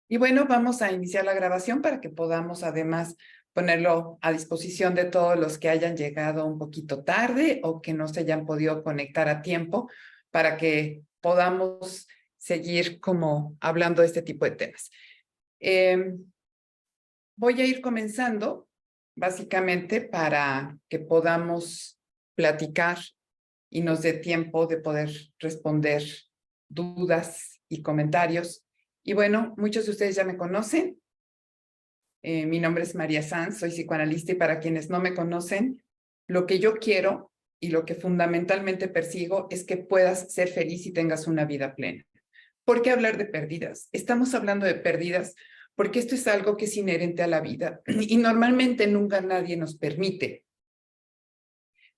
Y bueno, vamos a iniciar la grabación para que podamos además ponerlo a disposición de todos los que hayan llegado un poquito tarde o que no se hayan podido conectar a tiempo para que podamos seguir como hablando de este tipo de temas. Voy a ir comenzando básicamente para que podamos platicar y nos dé tiempo de poder responder dudas y comentarios. Y bueno, muchos de ustedes ya me conocen. Mi nombre es María Sanz, soy psicoanalista y para quienes no me conocen, lo que yo quiero y lo que fundamentalmente persigo es que puedas ser feliz y tengas una vida plena. ¿Por qué hablar de pérdidas? Estamos hablando de pérdidas porque esto es algo que es inherente a la vida y normalmente nunca nadie nos permite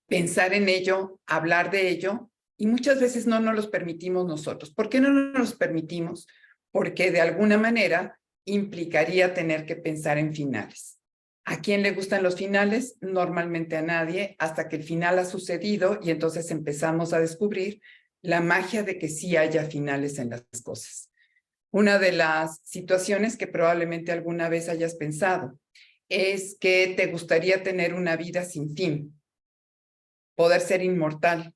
pensar en ello, hablar de ello, y muchas veces no nos los permitimos nosotros. ¿Por qué no nos los permitimos? Porque de alguna manera implicaría tener que pensar en finales. ¿A quién le gustan los finales? Normalmente a nadie, hasta que el final ha sucedido y entonces empezamos a descubrir la magia de que sí haya finales en las cosas. Una de las situaciones que probablemente alguna vez hayas pensado es que te gustaría tener una vida sin fin, poder ser inmortal,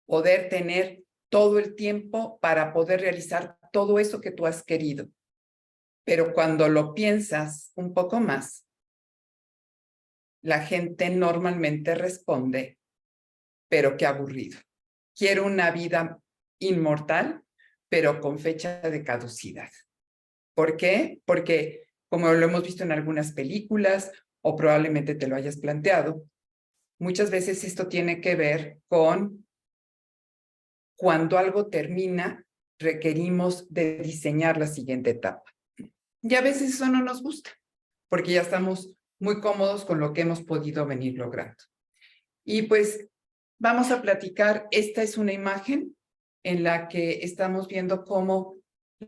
poder tener todo el tiempo para poder realizar todo eso que tú has querido. Pero cuando lo piensas un poco más, la gente normalmente responde, pero qué aburrido. Quiero una vida inmortal, pero con fecha de caducidad. ¿Por qué? Porque, como lo hemos visto en algunas películas, o probablemente te lo hayas planteado, muchas veces esto tiene que ver con cuando algo termina, requerimos de diseñar la siguiente etapa. Y a veces eso no nos gusta, porque ya estamos muy cómodos con lo que hemos podido venir logrando. Y pues vamos a platicar, esta es una imagen en la que estamos viendo cómo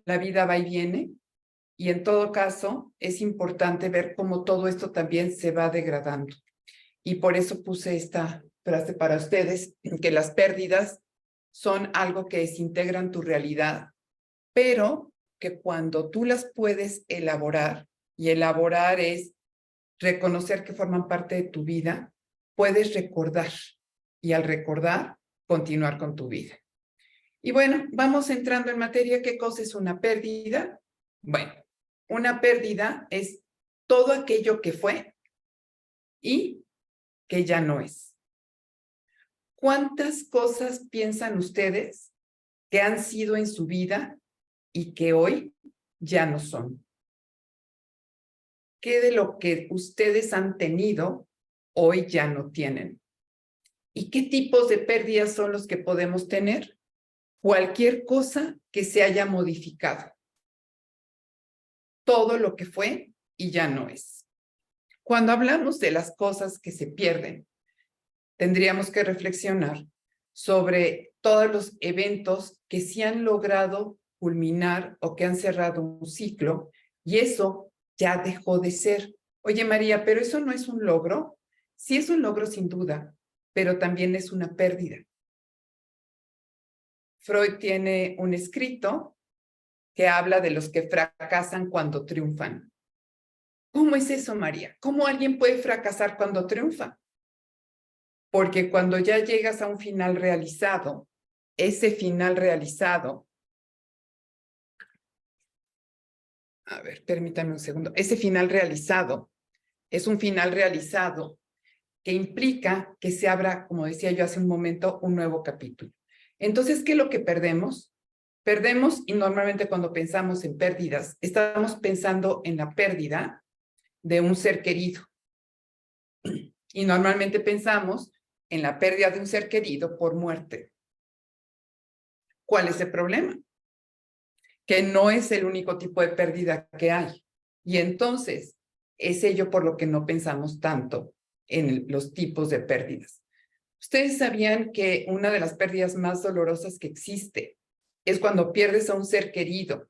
la vida va y viene, y en todo caso es importante ver cómo todo esto también se va degradando. Y por eso puse esta frase para ustedes, que las pérdidas son algo que desintegran tu realidad, pero que cuando tú las puedes elaborar, y elaborar es reconocer que forman parte de tu vida, puedes recordar, y al recordar, continuar con tu vida. Y bueno, vamos entrando en materia. ¿Qué cosa es una pérdida? Bueno, una pérdida es todo aquello que fue y que ya no es. ¿Cuántas cosas piensan ustedes que han sido en su vida y que hoy ya no son? ¿Qué de lo que ustedes han tenido hoy ya no tienen? ¿Y qué tipos de pérdidas son los que podemos tener? Cualquier cosa que se haya modificado. Todo lo que fue y ya no es. Cuando hablamos de las cosas que se pierden, tendríamos que reflexionar sobre todos los eventos que sí han logrado culminar o que han cerrado un ciclo, y eso ya dejó de ser. Oye, María, ¿pero eso no es un logro? Sí es un logro sin duda, pero también es una pérdida. Freud tiene un escrito que habla de los que fracasan cuando triunfan. ¿Cómo es eso, María? ¿Cómo alguien puede fracasar cuando triunfa? Porque cuando ya llegas a un final realizado, ese final realizado, a ver, permítame un segundo, ese final realizado es un final realizado que implica que se abra, como decía yo hace un momento, un nuevo capítulo. Entonces, ¿qué es lo que perdemos? Perdemos, y normalmente cuando pensamos en pérdidas, estamos pensando en la pérdida de un ser querido. Y normalmente pensamos en la pérdida de un ser querido por muerte. ¿Cuál es el problema? Que no es el único tipo de pérdida que hay. Y entonces, es ello por lo que no pensamos tanto en los tipos de pérdidas. ¿Ustedes sabían que una de las pérdidas más dolorosas que existe es cuando pierdes a un ser querido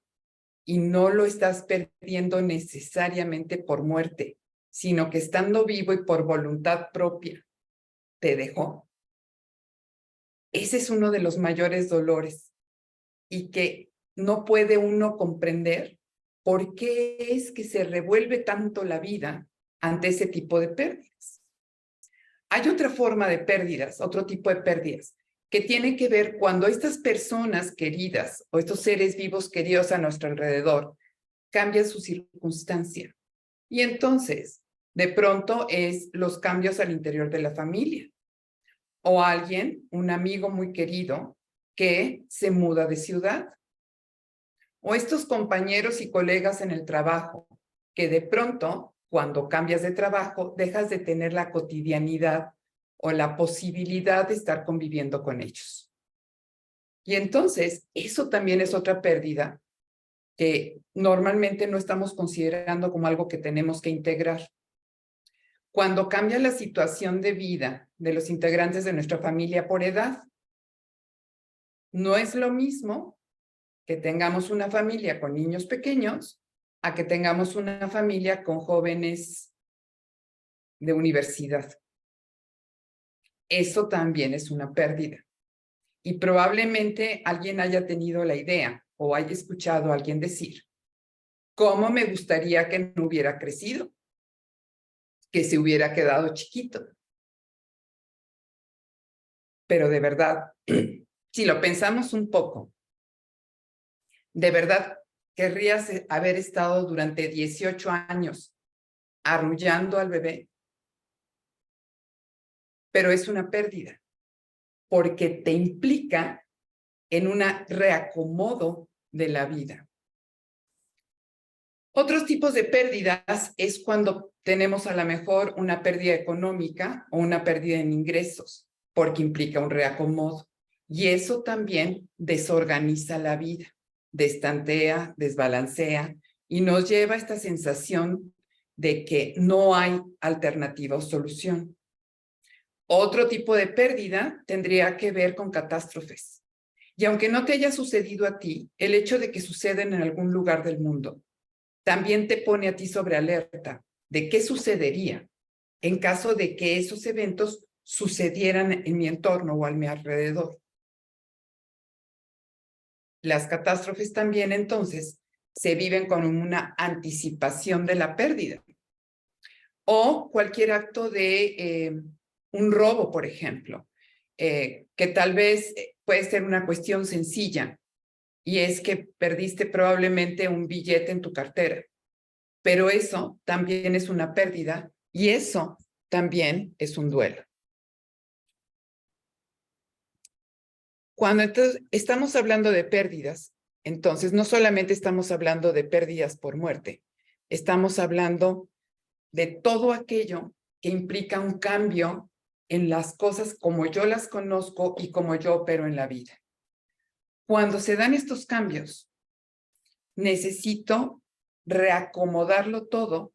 y no lo estás perdiendo necesariamente por muerte, sino que estando vivo y por voluntad propia, te dejó? Ese es uno de los mayores dolores, y que no puede uno comprender por qué es que se revuelve tanto la vida ante ese tipo de pérdidas. Hay otra forma de pérdidas, otro tipo de pérdidas, que tiene que ver cuando estas personas queridas o estos seres vivos queridos a nuestro alrededor cambian su circunstancia. Y entonces, de pronto es los cambios al interior de la familia. O alguien, un amigo muy querido, que se muda de ciudad. O estos compañeros y colegas en el trabajo, que de pronto, cuando cambias de trabajo, dejas de tener la cotidianidad o la posibilidad de estar conviviendo con ellos. Y entonces, eso también es otra pérdida que normalmente no estamos considerando como algo que tenemos que integrar. Cuando cambia la situación de vida de los integrantes de nuestra familia por edad, no es lo mismo que tengamos una familia con niños pequeños a que tengamos una familia con jóvenes de universidad. Eso también es una pérdida. Y probablemente alguien haya tenido la idea o haya escuchado a alguien decir, ¿cómo me gustaría que no hubiera crecido? Que se hubiera quedado chiquito. Pero de verdad, si lo pensamos un poco, ¿de verdad querrías haber estado durante 18 años arrullando al bebé? Pero es una pérdida, porque te implica en un reacomodo de la vida. Otros tipos de pérdidas es cuando tenemos a lo mejor una pérdida económica o una pérdida en ingresos, porque implica un reacomodo. Y eso también desorganiza la vida, destantea, desbalancea y nos lleva a esta sensación de que no hay alternativa o solución. Otro tipo de pérdida tendría que ver con catástrofes. Y aunque no te haya sucedido a ti, el hecho de que suceden en algún lugar del mundo también te pone a ti sobre alerta de qué sucedería en caso de que esos eventos sucedieran en mi entorno o a mi alrededor. Las catástrofes también entonces se viven con una anticipación de la pérdida. O cualquier acto de un robo, por ejemplo, que tal vez puede ser una cuestión sencilla, y es que perdiste probablemente un billete en tu cartera, pero eso también es una pérdida y eso también es un duelo. Cuando entonces estamos hablando de pérdidas, entonces no solamente estamos hablando de pérdidas por muerte, estamos hablando de todo aquello que implica un cambio en las cosas como yo las conozco y como yo opero en la vida. Cuando se dan estos cambios, necesito reacomodarlo todo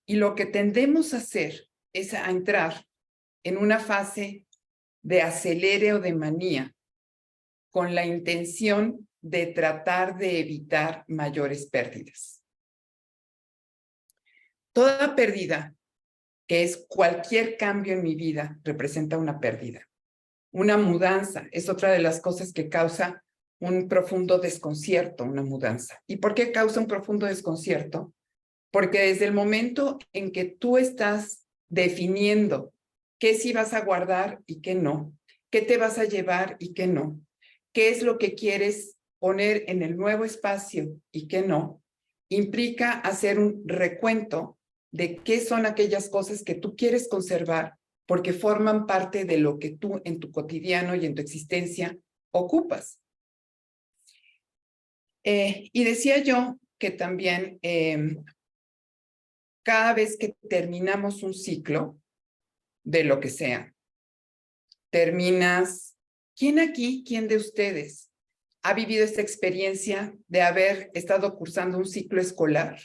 y lo que tendemos a hacer es a entrar en una fase de acelere o de manía con la intención de tratar de evitar mayores pérdidas. Toda pérdida, que es cualquier cambio en mi vida, representa una pérdida. Una mudanza es otra de las cosas que causa un profundo desconcierto, una mudanza. ¿Y por qué causa un profundo desconcierto? Porque desde el momento en que tú estás definiendo qué sí vas a guardar y qué no, qué te vas a llevar y qué no, qué es lo que quieres poner en el nuevo espacio y qué no, implica hacer un recuento de qué son aquellas cosas que tú quieres conservar porque forman parte de lo que tú en tu cotidiano y en tu existencia ocupas. Y decía yo que también cada vez que terminamos un ciclo de lo que sea, terminas, ¿quién de ustedes ha vivido esta experiencia de haber estado cursando un ciclo escolar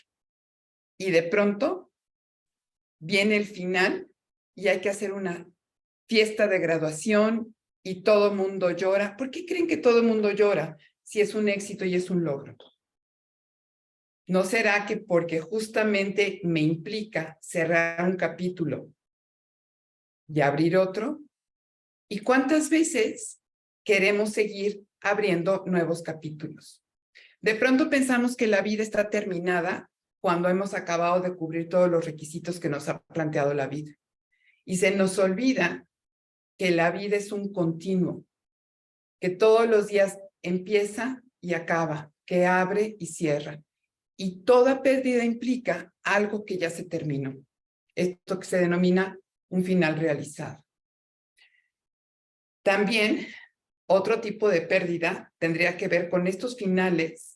y de pronto viene el final y hay que hacer una fiesta de graduación y todo el mundo llora? ¿Por qué creen que todo el mundo llora si es un éxito y es un logro? ¿No será que porque justamente me implica cerrar un capítulo y abrir otro? ¿Y cuántas veces queremos seguir abriendo nuevos capítulos? De pronto pensamos que la vida está terminada cuando hemos acabado de cubrir todos los requisitos que nos ha planteado la vida. Y se nos olvida que la vida es un continuo, que todos los días empieza y acaba, que abre y cierra. Y toda pérdida implica algo que ya se terminó. Esto que se denomina un final realizado. También otro tipo de pérdida tendría que ver con estos finales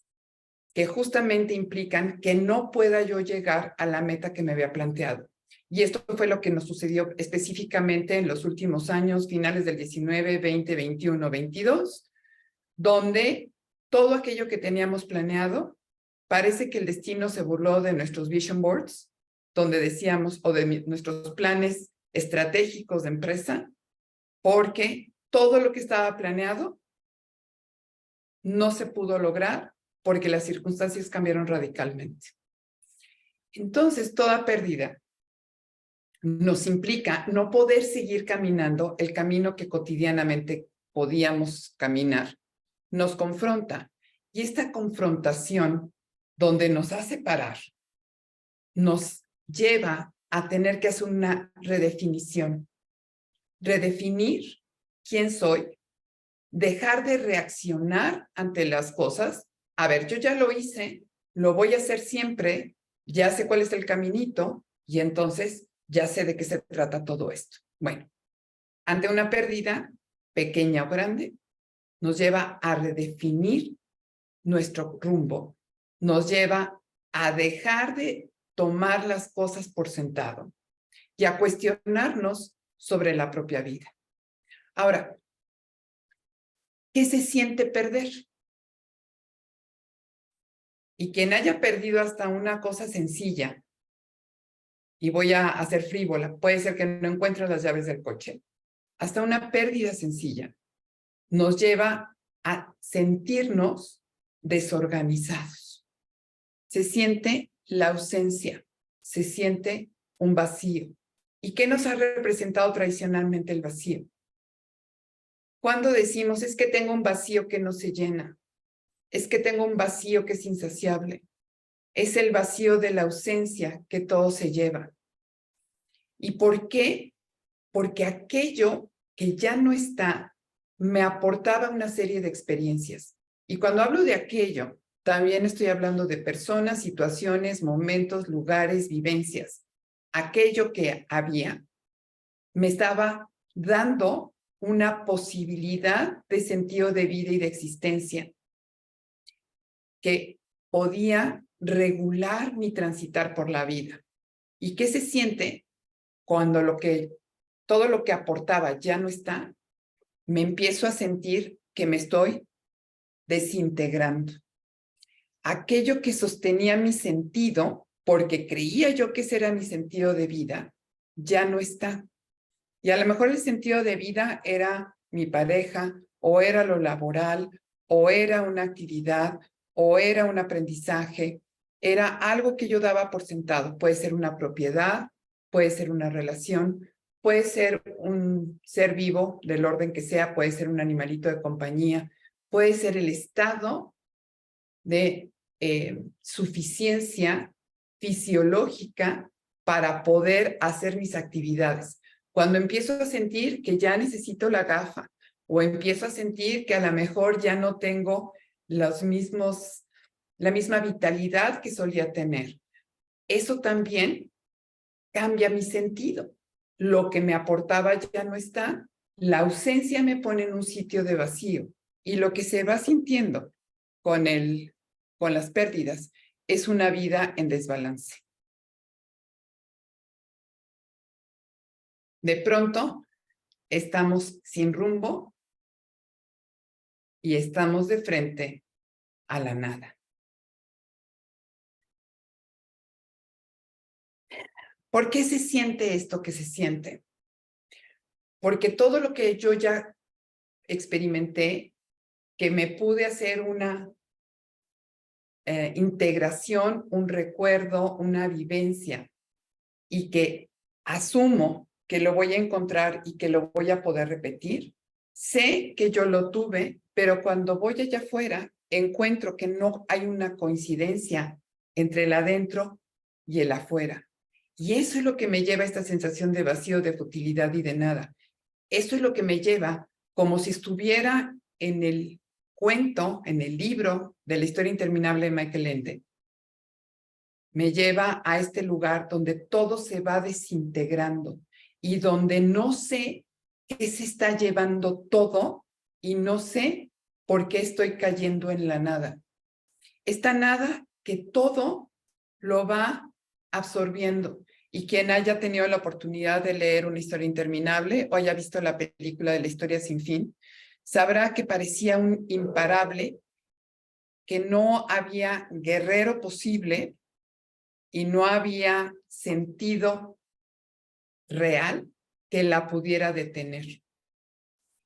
que justamente implican que no pueda yo llegar a la meta que me había planteado. Y esto fue lo que nos sucedió específicamente en los últimos años, finales del 19, 20, 21, 22, donde todo aquello que teníamos planeado, parece que el destino se burló de nuestros vision boards, donde decíamos, o de nuestros planes estratégicos de empresa, porque todo lo que estaba planeado no se pudo lograr porque las circunstancias cambiaron radicalmente. Entonces, toda pérdida nos implica no poder seguir caminando el camino que cotidianamente podíamos caminar. Nos confronta. Y esta confrontación, donde nos hace parar, nos lleva a tener que hacer una redefinición. Redefinir quién soy, dejar de reaccionar ante las cosas. A ver, yo ya lo hice, lo voy a hacer siempre, ya sé cuál es el caminito y entonces ya sé de qué se trata todo esto. Bueno, ante una pérdida, pequeña o grande, nos lleva a redefinir nuestro rumbo, nos lleva a dejar de tomar las cosas por sentado y a cuestionarnos sobre la propia vida. Ahora, ¿qué se siente perder? Y quien haya perdido hasta una cosa sencilla, y voy a hacer frívola, puede ser que no encuentres las llaves del coche, hasta una pérdida sencilla, nos lleva a sentirnos desorganizados. Se siente la ausencia, se siente un vacío. ¿Y qué nos ha representado tradicionalmente el vacío? Cuando decimos, es que tengo un vacío que no se llena, es que tengo un vacío que es insaciable, es el vacío de la ausencia que todo se lleva. ¿Y por qué? Porque aquello que ya no está me aportaba una serie de experiencias. Y cuando hablo de aquello, también estoy hablando de personas, situaciones, momentos, lugares, vivencias. Aquello que había me estaba dando una posibilidad de sentido de vida y de existencia que podía regular mi transitar por la vida. ¿Y qué se siente cuando todo lo que aportaba ya no está? Me empiezo a sentir que me estoy desintegrando. Aquello que sostenía mi sentido, porque creía yo que ese era mi sentido de vida, ya no está. Y a lo mejor el sentido de vida era mi pareja, o era lo laboral, o era una actividad, o era un aprendizaje, era algo que yo daba por sentado. Puede ser una propiedad, puede ser una relación, puede ser un ser vivo del orden que sea, puede ser un animalito de compañía, puede ser el estado de suficiencia fisiológica para poder hacer mis actividades. Cuando empiezo a sentir que ya necesito la gafa o empiezo a sentir que a lo mejor ya no tengo la misma vitalidad que solía tener, eso también cambia mi sentido. Lo que me aportaba ya no está, la ausencia me pone en un sitio de vacío y lo que se va sintiendo con las pérdidas es una vida en desbalance. De pronto, estamos sin rumbo y estamos de frente a la nada. ¿Por qué se siente esto que se siente? Porque todo lo que yo ya experimenté, que me pude hacer una integración, un recuerdo, una vivencia, y que asumo que lo voy a encontrar y que lo voy a poder repetir, sé que yo lo tuve, pero cuando voy allá afuera encuentro que no hay una coincidencia entre el adentro y el afuera. Y eso es lo que me lleva a esta sensación de vacío, de futilidad y de nada. Eso es lo que me lleva, como si estuviera en el cuento, en el libro de la historia interminable de Michael Ende. Me lleva a este lugar donde todo se va desintegrando y donde no sé qué se está llevando todo y no sé por qué estoy cayendo en la nada. Esta nada que todo lo va absorbiendo. Y quien haya tenido la oportunidad de leer Una historia interminable o haya visto la película de La historia sin fin, sabrá que parecía un imparable, que no había guerrero posible y no había sentido real que la pudiera detener.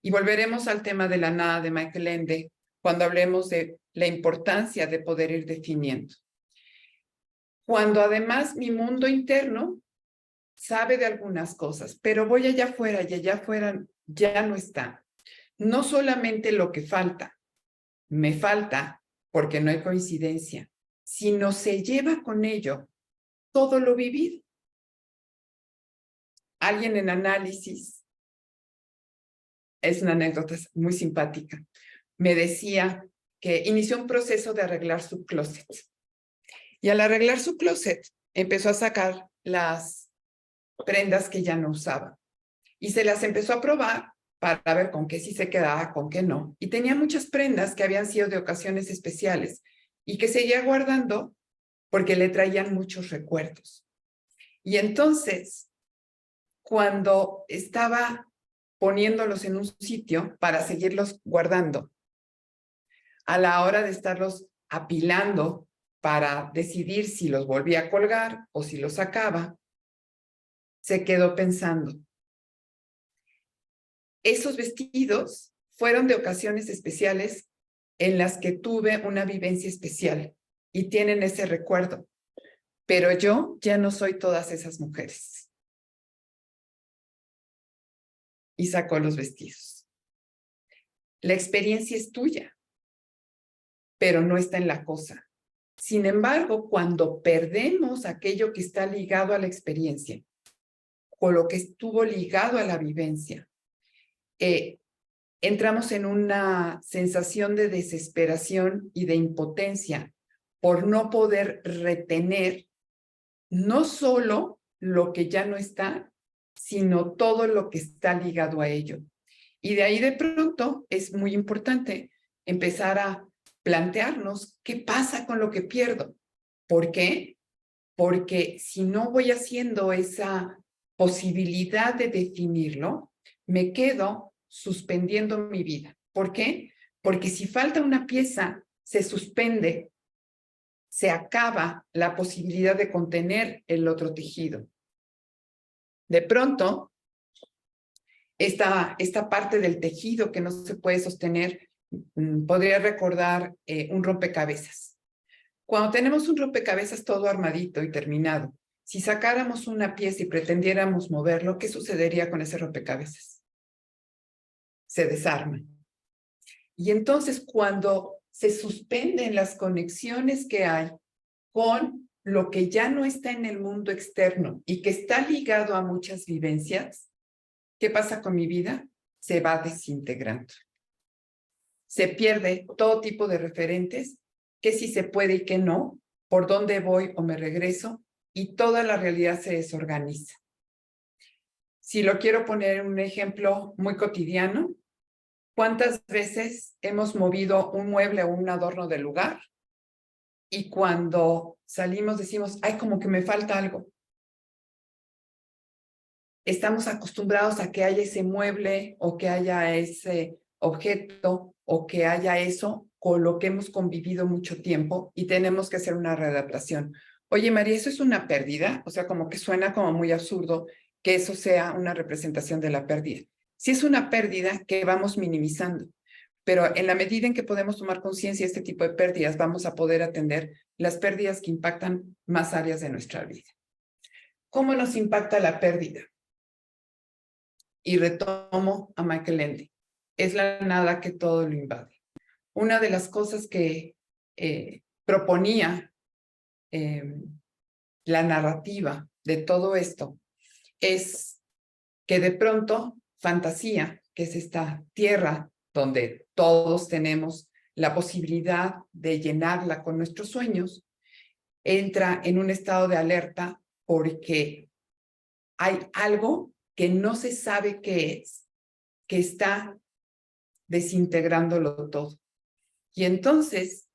Y volveremos al tema de la nada de Michael Ende cuando hablemos de la importancia de poder ir definiendo. Cuando además mi mundo interno sabe de algunas cosas, pero voy allá afuera y allá afuera ya no está. No solamente lo que falta, me falta porque no hay coincidencia, sino se lleva con ello todo lo vivido. Alguien en análisis, es una anécdota muy simpática, me decía que inició un proceso de arreglar su closet. Y al arreglar su closet, empezó a sacar las prendas que ya no usaba. Y se las empezó a probar para ver con qué sí se quedaba, con qué no. Y tenía muchas prendas que habían sido de ocasiones especiales y que seguía guardando porque le traían muchos recuerdos. Y entonces, cuando estaba poniéndolos en un sitio para seguirlos guardando, a la hora de estarlos apilando para decidir si los volvía a colgar o si los sacaba, se quedó pensando. Esos vestidos fueron de ocasiones especiales en las que tuve una vivencia especial y tienen ese recuerdo. Pero yo ya no soy todas esas mujeres. Y sacó los vestidos. La experiencia es tuya, pero no está en la cosa. Sin embargo, cuando perdemos aquello que está ligado a la experiencia, o lo que estuvo ligado a la vivencia, entramos en una sensación de desesperación y de impotencia por no poder retener no solo lo que ya no está, sino todo lo que está ligado a ello. Y de ahí de pronto es muy importante empezar a plantearnos qué pasa con lo que pierdo. ¿Por qué? Porque si no voy haciendo esa posibilidad de definirlo, me quedo suspendiendo mi vida. ¿Por qué? Porque si falta una pieza, se suspende, se acaba la posibilidad de contener el otro tejido. De pronto, esta parte del tejido que no se puede sostener, podría recordar un rompecabezas. Cuando tenemos un rompecabezas todo armadito y terminado, si sacáramos una pieza y pretendiéramos moverlo, ¿qué sucedería con ese rompecabezas? Se desarma. Y entonces cuando se suspenden las conexiones que hay con lo que ya no está en el mundo externo y que está ligado a muchas vivencias, ¿qué pasa con mi vida? Se va desintegrando. Se pierde todo tipo de referentes, que sí se puede y que no, por dónde voy o me regreso, y toda la realidad se desorganiza. Si lo quiero poner en un ejemplo muy cotidiano, ¿cuántas veces hemos movido un mueble o un adorno del lugar? Y cuando salimos decimos, ay, como que me falta algo. Estamos acostumbrados a que haya ese mueble o que haya ese objeto o que haya eso con lo que hemos convivido mucho tiempo y tenemos que hacer una readaptación. Oye, María, ¿eso es una pérdida? O sea, como que suena como muy absurdo que eso sea una representación de la pérdida. Sí es una pérdida que vamos minimizando, pero en la medida en que podemos tomar conciencia de este tipo de pérdidas, vamos a poder atender las pérdidas que impactan más áreas de nuestra vida. ¿Cómo nos impacta la pérdida? Y retomo a Michael Ende. Es la nada que todo lo invade. una de las cosas que proponía la narrativa de todo esto es que de pronto fantasía, que es esta tierra donde todos tenemos la posibilidad de llenarla con nuestros sueños, entra en un estado de alerta porque hay algo que no se sabe qué es, que está desintegrándolo todo. Y entonces,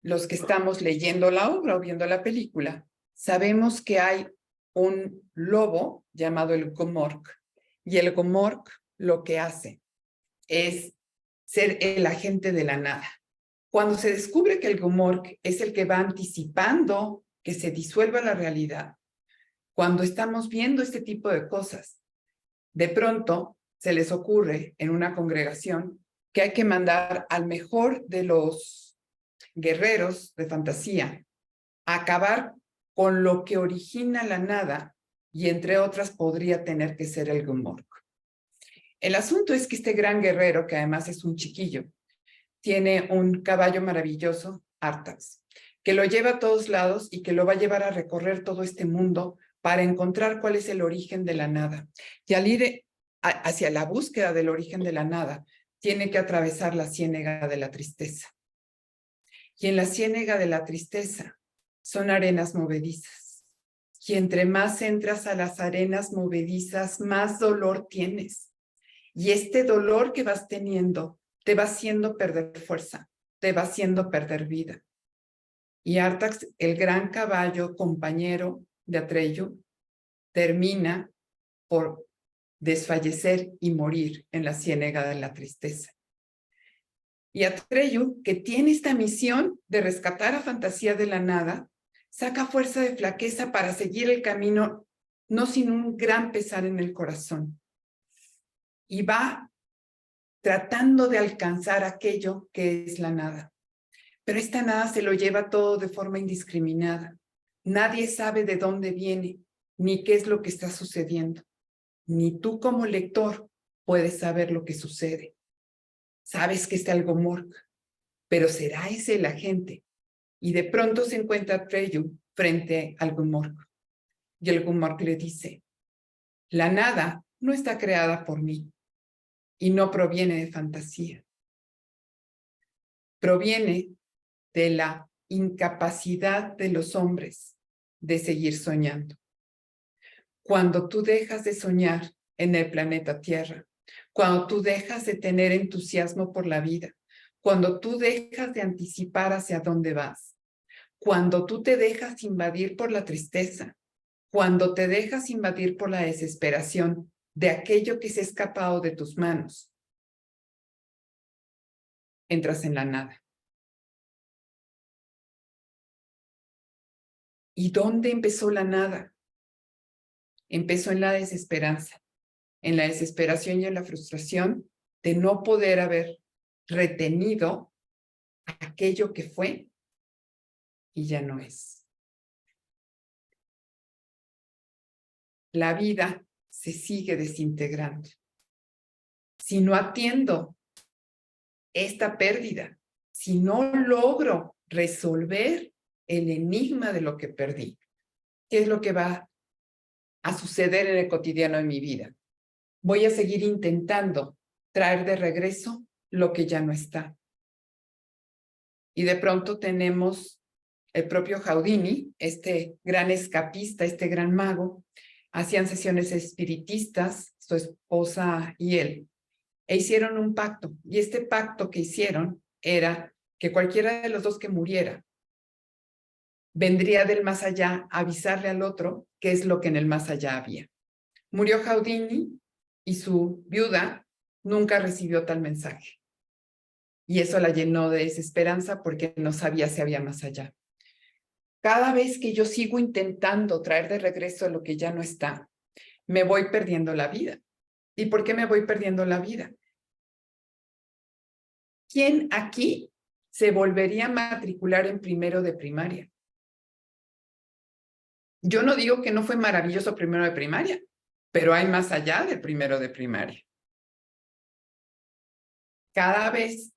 los que estamos leyendo la obra o viendo la película, sabemos que hay un lobo llamado el Gomork, y el Gomork lo que hace es ser el agente de la nada. Cuando se descubre que el Gomork es el que va anticipando que se disuelva la realidad, cuando estamos viendo este tipo de cosas, de pronto se les ocurre en una congregación que hay que mandar al mejor de los guerreros de fantasía a acabar con lo que origina la nada y entre otras podría tener que ser el Gomork. El asunto es que este gran guerrero, que además es un chiquillo, tiene un caballo maravilloso, Artax, que lo lleva a todos lados y que lo va a llevar a recorrer todo este mundo para encontrar cuál es el origen de la nada. Y al ir hacia la búsqueda del origen de la nada, tiene que atravesar la ciénega de la tristeza. Y en la ciénega de la tristeza son arenas movedizas. Y entre más entras a las arenas movedizas, más dolor tienes. Y este dolor que vas teniendo te va haciendo perder fuerza, te va haciendo perder vida. Y Artax, el gran caballo compañero de Atreyu, termina por desfallecer y morir en la ciénega de la tristeza. Y Atreyu, que tiene esta misión de rescatar a Fantasía de la nada, saca fuerza de flaqueza para seguir el camino, no sin un gran pesar en el corazón. Y va tratando de alcanzar aquello que es la nada. Pero esta nada se lo lleva todo de forma indiscriminada. Nadie sabe de dónde viene, ni qué es lo que está sucediendo. Ni tú como lector puedes saber lo que sucede. Sabes que está el Gomork, pero ¿será ese el agente? Y de pronto se encuentra Atreyu frente al Gomork. Y el Gomork le dice, la nada no está creada por mí y no proviene de fantasía. Proviene de la incapacidad de los hombres de seguir soñando. Cuando tú dejas de soñar en el planeta Tierra, cuando tú dejas de tener entusiasmo por la vida, cuando tú dejas de anticipar hacia dónde vas, cuando tú te dejas invadir por la tristeza, cuando te dejas invadir por la desesperación de aquello que se ha escapado de tus manos, entras en la nada. ¿Y dónde empezó la nada? Empezó en la desesperanza, en la desesperación y en la frustración de no poder haber retenido aquello que fue y ya no es. La vida se sigue desintegrando. Si no atiendo esta pérdida, si no logro resolver el enigma de lo que perdí, ¿qué es lo que va a suceder en el cotidiano de mi vida? Voy a seguir intentando traer de regreso lo que ya no está. Y de pronto tenemos el propio Houdini, este gran escapista, este gran mago, hacían sesiones espiritistas, su esposa y él, e hicieron un pacto. Y este pacto que hicieron era que cualquiera de los dos que muriera vendría del más allá a avisarle al otro qué es lo que en el más allá había. Murió Houdini y su viuda nunca recibió tal mensaje. Y eso la llenó de desesperanza porque no sabía si había más allá. Cada vez que yo sigo intentando traer de regreso lo que ya no está, me voy perdiendo la vida. ¿Y por qué me voy perdiendo la vida? ¿Quién aquí se volvería a matricular en primero de primaria? Yo no digo que no fue maravilloso primero de primaria, pero hay más allá del primero de primaria. Cada vez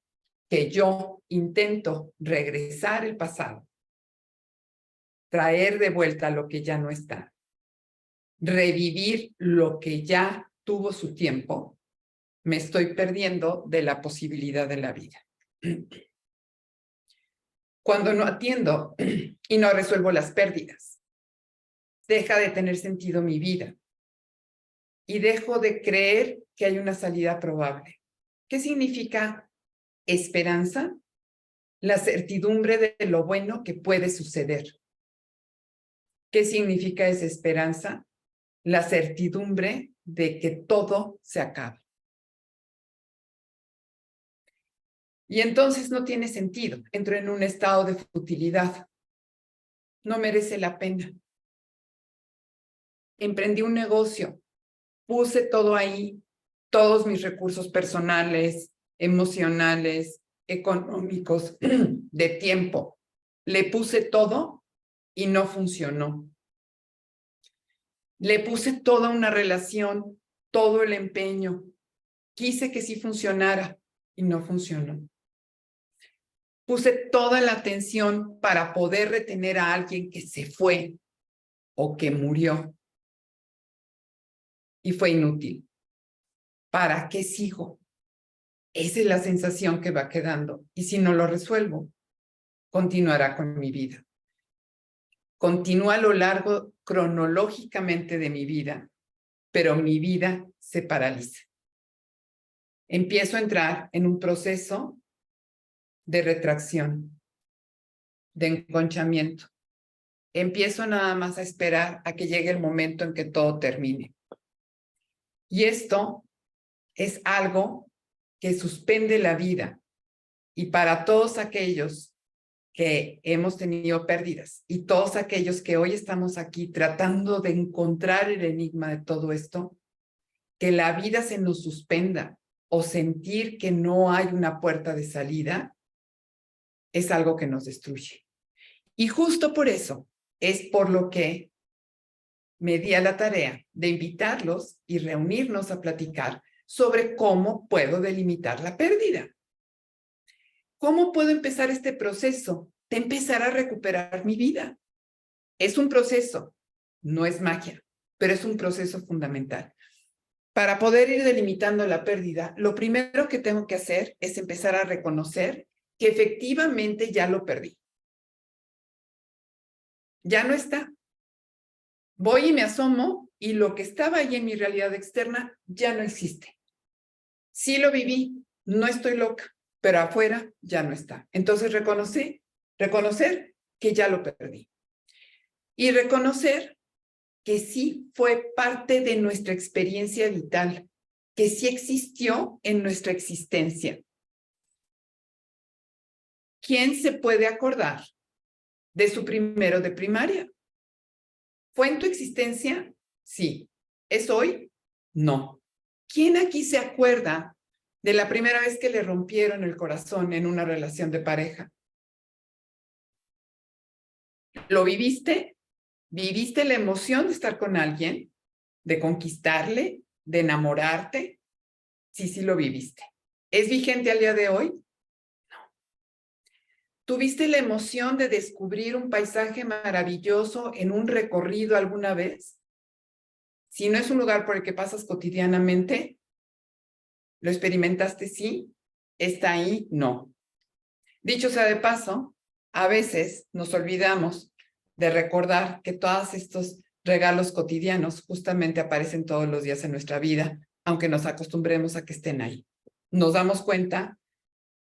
que yo intento regresar el pasado, traer de vuelta lo que ya no está, revivir lo que ya tuvo su tiempo, me estoy perdiendo de la posibilidad de la vida. Cuando no atiendo y no resuelvo las pérdidas, deja de tener sentido mi vida y dejo de creer que hay una salida probable. ¿Qué significa esperanza? La certidumbre de lo bueno que puede suceder. ¿Qué significa esa esperanza? La certidumbre de que todo se acaba. Y entonces no tiene sentido. Entro en un estado de futilidad. No merece la pena. Emprendí un negocio. Puse todo ahí, todos mis recursos personales, emocionales, económicos, de tiempo. Le puse todo y no funcionó. Le puse toda una relación, todo el empeño. Quise que sí funcionara y no funcionó. Puse toda la atención para poder retener a alguien que se fue o que murió y fue inútil. ¿Para qué sigo? Esa es la sensación que va quedando. Y si no lo resuelvo, continuará con mi vida. Continúa a lo largo cronológicamente de mi vida, pero mi vida se paraliza. Empiezo a entrar en un proceso de retracción, de enconchamiento. Empiezo nada más a esperar a que llegue el momento en que todo termine. Y esto es algo que suspende la vida. Y para todos aquellos que hemos tenido pérdidas y todos aquellos que hoy estamos aquí tratando de encontrar el enigma de todo esto, que la vida se nos suspenda o sentir que no hay una puerta de salida, es algo que nos destruye. Y justo por eso es por lo que me di a la tarea de invitarlos y reunirnos a platicar sobre cómo puedo delimitar la pérdida. ¿Cómo puedo empezar este proceso de empezar a recuperar mi vida? Es un proceso, no es magia, pero es un proceso fundamental. Para poder ir delimitando la pérdida, lo primero que tengo que hacer es empezar a reconocer que efectivamente ya lo perdí. Ya no está. Voy y me asomo y lo que estaba ahí en mi realidad externa ya no existe. Sí lo viví, no estoy loca, pero afuera ya no está. Entonces reconocer que ya lo perdí. Y reconocer que sí fue parte de nuestra experiencia vital, que sí existió en nuestra existencia. ¿Quién se puede acordar de su primero de primaria? ¿Fue en tu existencia? Sí. ¿Es hoy? No. ¿Quién aquí se acuerda de la primera vez que le rompieron el corazón en una relación de pareja? ¿Lo viviste? ¿Viviste la emoción de estar con alguien? ¿De conquistarle? ¿De enamorarte? Sí, sí lo viviste. ¿Es vigente al día de hoy? No. ¿Tuviste la emoción de descubrir un paisaje maravilloso en un recorrido alguna vez? Si no es un lugar por el que pasas cotidianamente, ¿lo experimentaste? Sí. ¿Está ahí? No. Dicho sea de paso, a veces nos olvidamos de recordar que todos estos regalos cotidianos justamente aparecen todos los días en nuestra vida, aunque nos acostumbremos a que estén ahí. Nos damos cuenta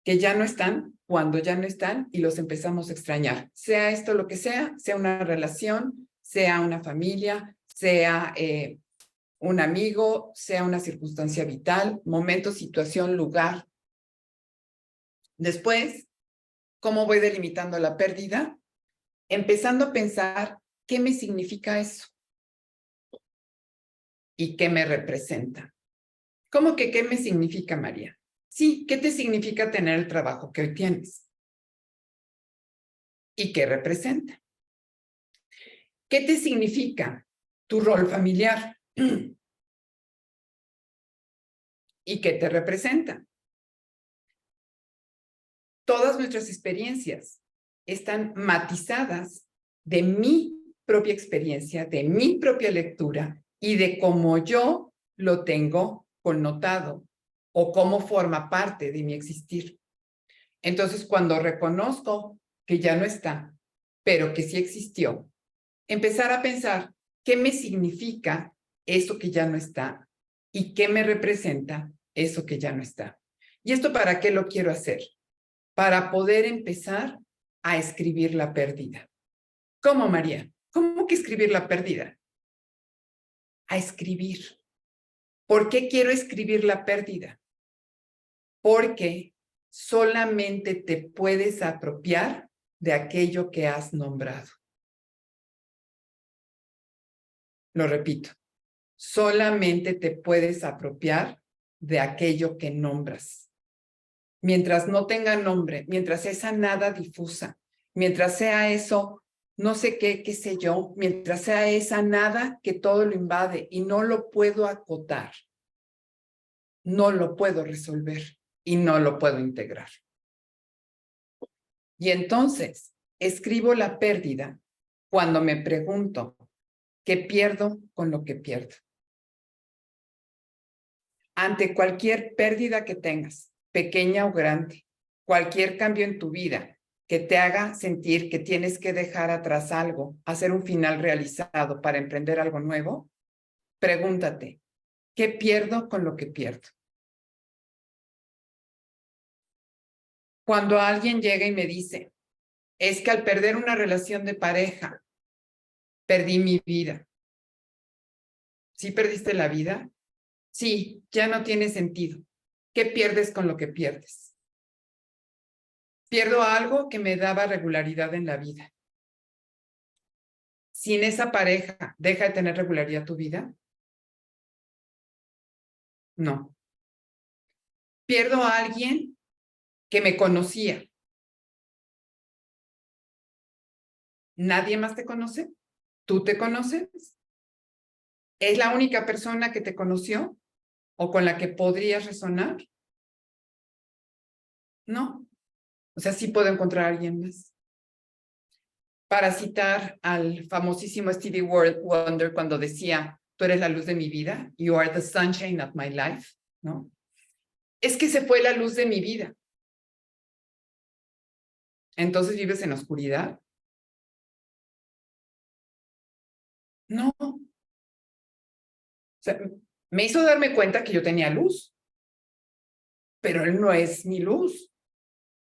que ya no están cuando ya no están y los empezamos a extrañar. Sea esto lo que sea una relación, sea una familia, sea un amigo, sea una circunstancia vital, momento, situación, lugar. Después, ¿cómo voy delimitando la pérdida? Empezando a pensar qué me significa eso y qué me representa. ¿Cómo que qué me significa, María? Sí, ¿qué te significa tener el trabajo que hoy tienes? ¿Y qué representa? ¿Qué te significa tu rol familiar? ¿Y qué te representa? Todas nuestras experiencias están matizadas de mi propia experiencia, de mi propia lectura y de cómo yo lo tengo connotado o cómo forma parte de mi existir. Entonces, cuando reconozco que ya no está, pero que sí existió, empezar a pensar qué me significa eso que ya no está y qué me representa eso que ya no está. ¿Y esto para qué lo quiero hacer? Para poder empezar a escribir la pérdida. ¿Cómo, María? ¿Cómo que escribir la pérdida? A escribir. ¿Por qué quiero escribir la pérdida? Porque solamente te puedes apropiar de aquello que has nombrado. Lo repito, solamente te puedes apropiar de aquello que nombras. Mientras no tenga nombre, mientras esa nada difusa, mientras sea eso, no sé qué, qué sé yo, mientras sea esa nada que todo lo invade y no lo puedo acotar, no lo puedo resolver y no lo puedo integrar. Y entonces escribo la pérdida cuando me pregunto, ¿qué pierdo con lo que pierdo? Ante cualquier pérdida que tengas, pequeña o grande, cualquier cambio en tu vida que te haga sentir que tienes que dejar atrás algo, hacer un final realizado para emprender algo nuevo, pregúntate, ¿qué pierdo con lo que pierdo? Cuando alguien llega y me dice, es que al perder una relación de pareja, perdí mi vida. ¿Sí perdiste la vida? Sí, ya no tiene sentido. ¿Qué pierdes con lo que pierdes? Pierdo algo que me daba regularidad en la vida. Sin esa pareja, ¿deja de tener regularidad tu vida? No. Pierdo a alguien que me conocía. ¿Nadie más te conoce? ¿Tú te conoces? ¿Es la única persona que te conoció o con la que podrías resonar? No. O sea, sí puedo encontrar a alguien más. Para citar al famosísimo Stevie Wonder cuando decía, tú eres la luz de mi vida, you are the sunshine of my life, ¿no? Es que se fue la luz de mi vida. Entonces, ¿vives en oscuridad? No. O sea, me hizo darme cuenta que yo tenía luz, pero él no es mi luz,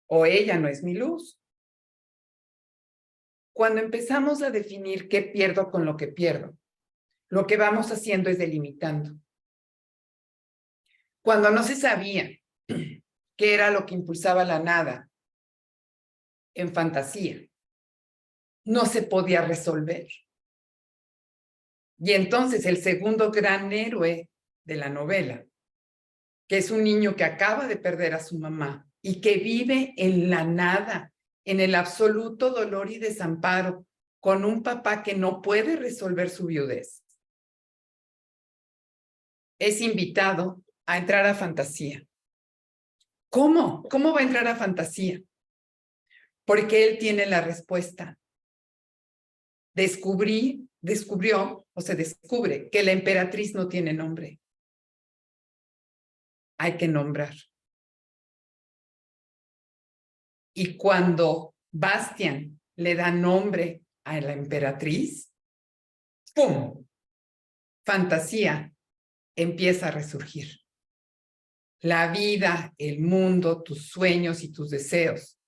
o ella no es mi luz. Cuando empezamos a definir qué pierdo con lo que pierdo, lo que vamos haciendo es delimitando. Cuando no se sabía qué era lo que impulsaba la nada en fantasía, no se podía resolver. Y entonces el segundo gran héroe de la novela, que es un niño que acaba de perder a su mamá y que vive en la nada, en el absoluto dolor y desamparo, con un papá que no puede resolver su viudez, es invitado a entrar a fantasía. ¿Cómo? ¿Cómo va a entrar a fantasía? Porque él tiene la respuesta. Descubrió o se descubre que la emperatriz no tiene nombre. Hay que nombrar. Y cuando Bastian le da nombre a la emperatriz, ¡pum! Fantasía empieza a resurgir. La vida, el mundo, tus sueños y tus deseos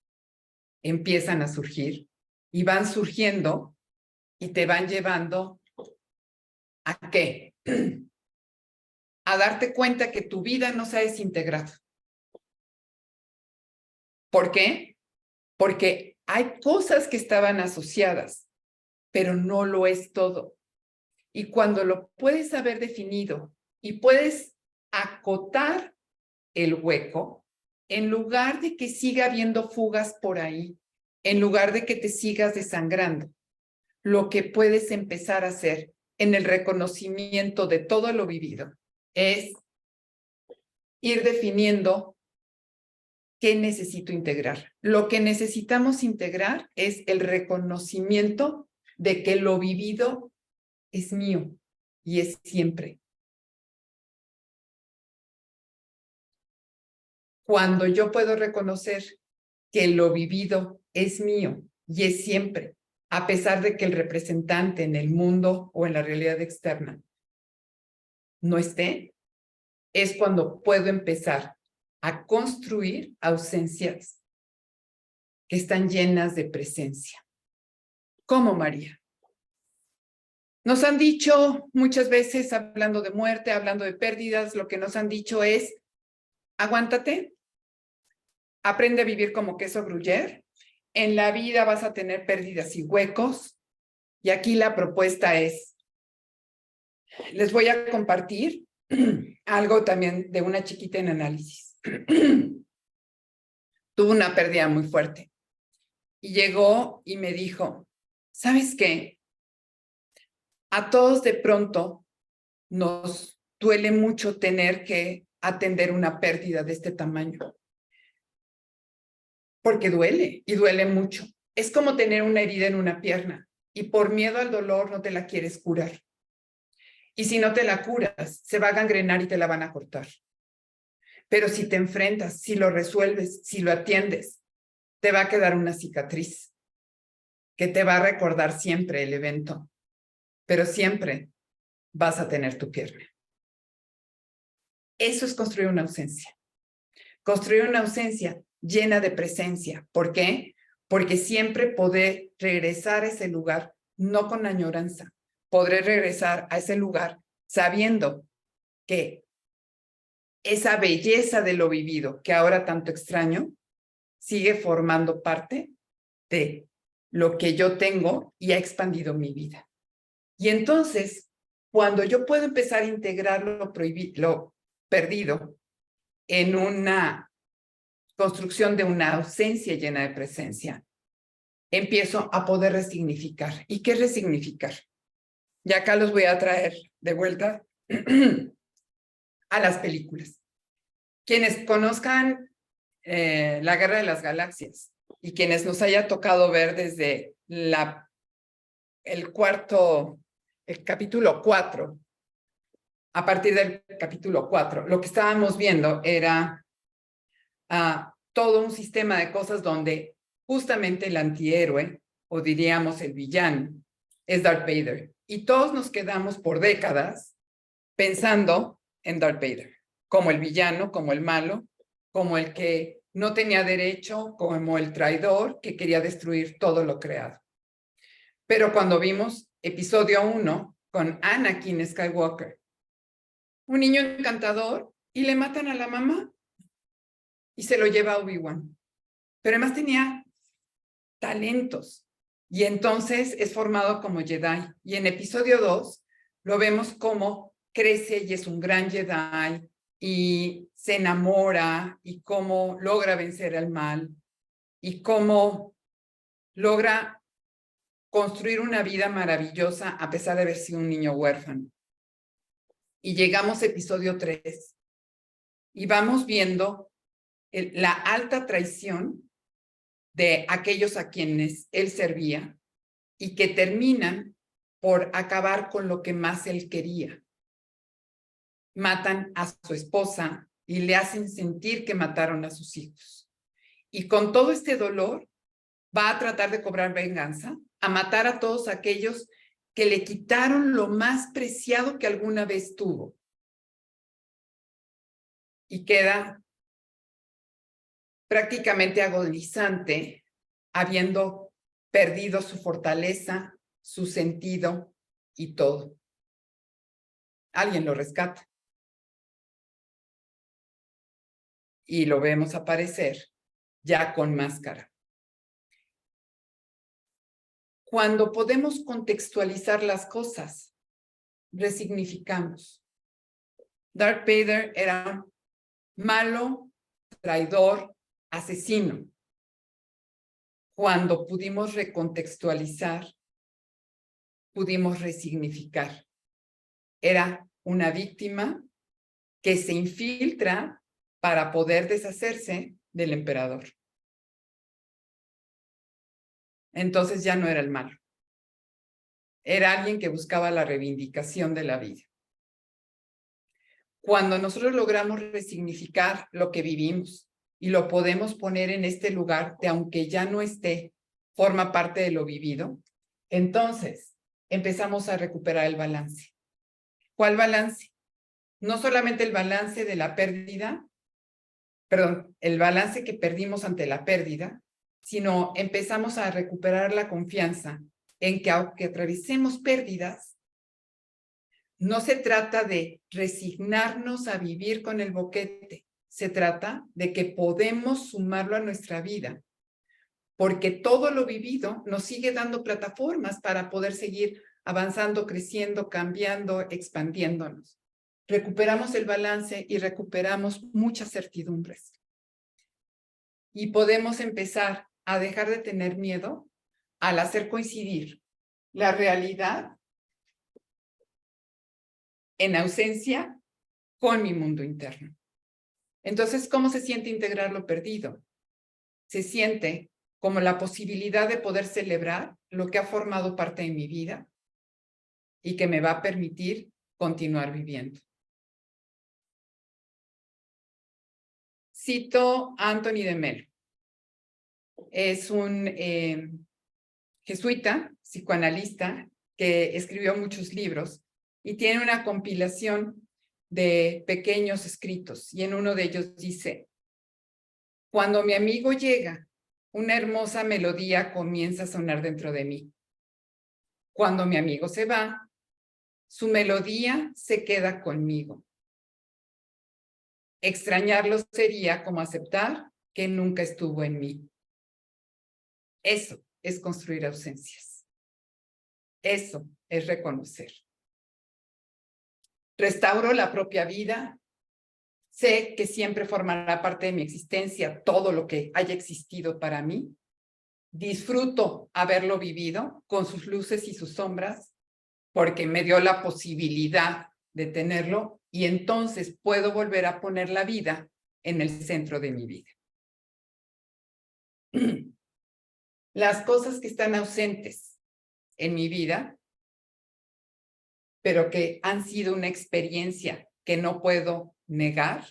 empiezan a surgir y van surgiendo y te van llevando ¿a qué? A darte cuenta que tu vida no se ha desintegrado. ¿Por qué? Porque hay cosas que estaban asociadas, pero no lo es todo. Y cuando lo puedes haber definido y puedes acotar el hueco, en lugar de que siga habiendo fugas por ahí, en lugar de que te sigas desangrando, lo que puedes empezar a hacer en el reconocimiento de todo lo vivido es ir definiendo ¿qué necesito integrar? Lo que necesitamos integrar es el reconocimiento de que lo vivido es mío y es siempre. Cuando yo puedo reconocer que lo vivido es mío y es siempre, a pesar de que el representante en el mundo o en la realidad externa no esté, es cuando puedo empezar a construir ausencias que están llenas de presencia. ¿Cómo, María? Nos han dicho muchas veces, hablando de muerte, hablando de pérdidas, lo que nos han dicho es, aguántate, aprende a vivir como queso gruyere, en la vida vas a tener pérdidas y huecos, y aquí la propuesta es, les voy a compartir algo también de una chiquita en análisis. Tuvo una pérdida muy fuerte y llegó y me dijo, ¿sabes qué? A todos de pronto nos duele mucho tener que atender una pérdida de este tamaño. Porque duele y duele mucho. Es como tener una herida en una pierna y por miedo al dolor no te la quieres curar. Y si no te la curas, se va a gangrenar y te la van a cortar. Pero si te enfrentas, si lo resuelves, si lo atiendes, te va a quedar una cicatriz que te va a recordar siempre el evento, pero siempre vas a tener tu pierna. Eso es construir una ausencia. Construir una ausencia llena de presencia. ¿Por qué? Porque siempre podré regresar a ese lugar, no con añoranza. Podré regresar a ese lugar sabiendo que esa belleza de lo vivido, que ahora tanto extraño, sigue formando parte de lo que yo tengo y ha expandido mi vida. Y entonces, cuando yo puedo empezar a integrar lo perdido en una construcción de una ausencia llena de presencia, empiezo a poder resignificar. ¿Y qué es resignificar? Y acá los voy a traer de vuelta a las películas. Quienes conozcan la Guerra de las Galaxias y quienes nos haya tocado ver desde el capítulo 4, a partir del capítulo 4, lo que estábamos viendo era todo un sistema de cosas donde justamente el antihéroe, o diríamos el villano, es Darth Vader. Y todos nos quedamos por décadas pensando en Darth Vader, como el villano, como el malo, como el que no tenía derecho, como el traidor que quería destruir todo lo creado. Pero cuando vimos episodio 1 con Anakin Skywalker, un niño encantador, y le matan a la mamá y se lo lleva a Obi-Wan. Pero además tenía talentos y entonces es formado como Jedi. Y en episodio 2 lo vemos cómo crece y es un gran Jedi y se enamora y cómo logra vencer al mal y cómo logra construir una vida maravillosa a pesar de haber sido un niño huérfano. Y llegamos a episodio 3 y vamos viendo la alta traición de aquellos a quienes él servía y que terminan por acabar con lo que más él quería. Matan a su esposa y le hacen sentir que mataron a sus hijos. Y con todo este dolor va a tratar de cobrar venganza, a matar a todos aquellos que le quitaron lo más preciado que alguna vez tuvo. Y queda prácticamente agonizante, habiendo perdido su fortaleza, su sentido y todo. Alguien lo rescata. Y lo vemos aparecer ya con máscara. Cuando podemos contextualizar las cosas, resignificamos. Darth Vader era malo, traidor, asesino. Cuando pudimos recontextualizar, pudimos resignificar. Era una víctima que se infiltra para poder deshacerse del emperador. Entonces ya no era el malo. Era alguien que buscaba la reivindicación de la vida. Cuando nosotros logramos resignificar lo que vivimos y lo podemos poner en este lugar de aunque ya no esté, forma parte de lo vivido, entonces empezamos a recuperar el balance. ¿Cuál balance? No solamente el balance de la pérdida, perdón, el balance que perdimos ante la pérdida, sino empezamos a recuperar la confianza en que aunque atravesemos pérdidas, no se trata de resignarnos a vivir con el boquete, se trata de que podemos sumarlo a nuestra vida, porque todo lo vivido nos sigue dando plataformas para poder seguir avanzando, creciendo, cambiando, expandiéndonos. Recuperamos el balance y recuperamos muchas certidumbres. Y podemos empezar a dejar de tener miedo al hacer coincidir la realidad en ausencia con mi mundo interno. Entonces, ¿cómo se siente integrar lo perdido? Se siente como la posibilidad de poder celebrar lo que ha formado parte de mi vida y que me va a permitir continuar viviendo. Cito a Anthony de Melo. Es un jesuita, psicoanalista, que escribió muchos libros y tiene una compilación de pequeños escritos. Y en uno de ellos dice: cuando mi amigo llega, una hermosa melodía comienza a sonar dentro de mí. Cuando mi amigo se va, su melodía se queda conmigo. Extrañarlo sería como aceptar que nunca estuvo en mí. Eso es construir ausencias. Eso es reconocer. Restauro la propia vida. Sé que siempre formará parte de mi existencia todo lo que haya existido para mí. Disfruto haberlo vivido con sus luces y sus sombras, porque me dio la posibilidad de tenerlo y entonces puedo volver a poner la vida en el centro de mi vida. Las cosas que están ausentes en mi vida, pero que han sido una experiencia que no puedo negar,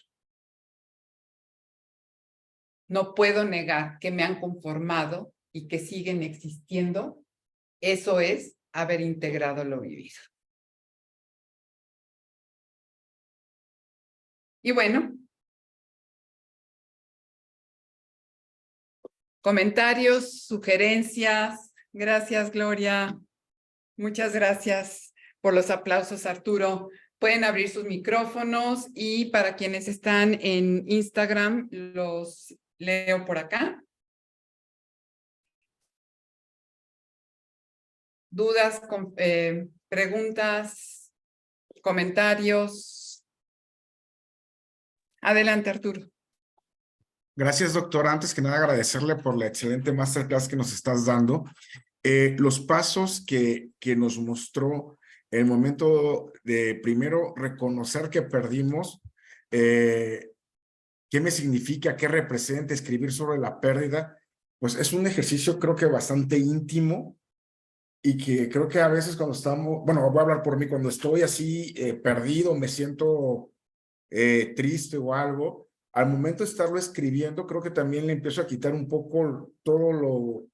no puedo negar que me han conformado y que siguen existiendo, eso es haber integrado lo vivido. Y bueno, comentarios, sugerencias. Gracias, Gloria. Muchas gracias por los aplausos, Arturo. Pueden abrir sus micrófonos y para quienes están en Instagram, los leo por acá. ¿Dudas, preguntas, comentarios? Adelante, Arturo. Gracias, doctora. Antes que nada, agradecerle por la excelente masterclass que nos estás dando. Los pasos que nos mostró el momento de primero reconocer que perdimos, qué me significa, qué representa escribir sobre la pérdida, pues es un ejercicio creo que bastante íntimo y que creo que a veces cuando estamos, bueno, voy a hablar por mí, cuando estoy así perdido, me siento triste o algo, al momento de estarlo escribiendo, creo que también le empiezo a quitar un poco todo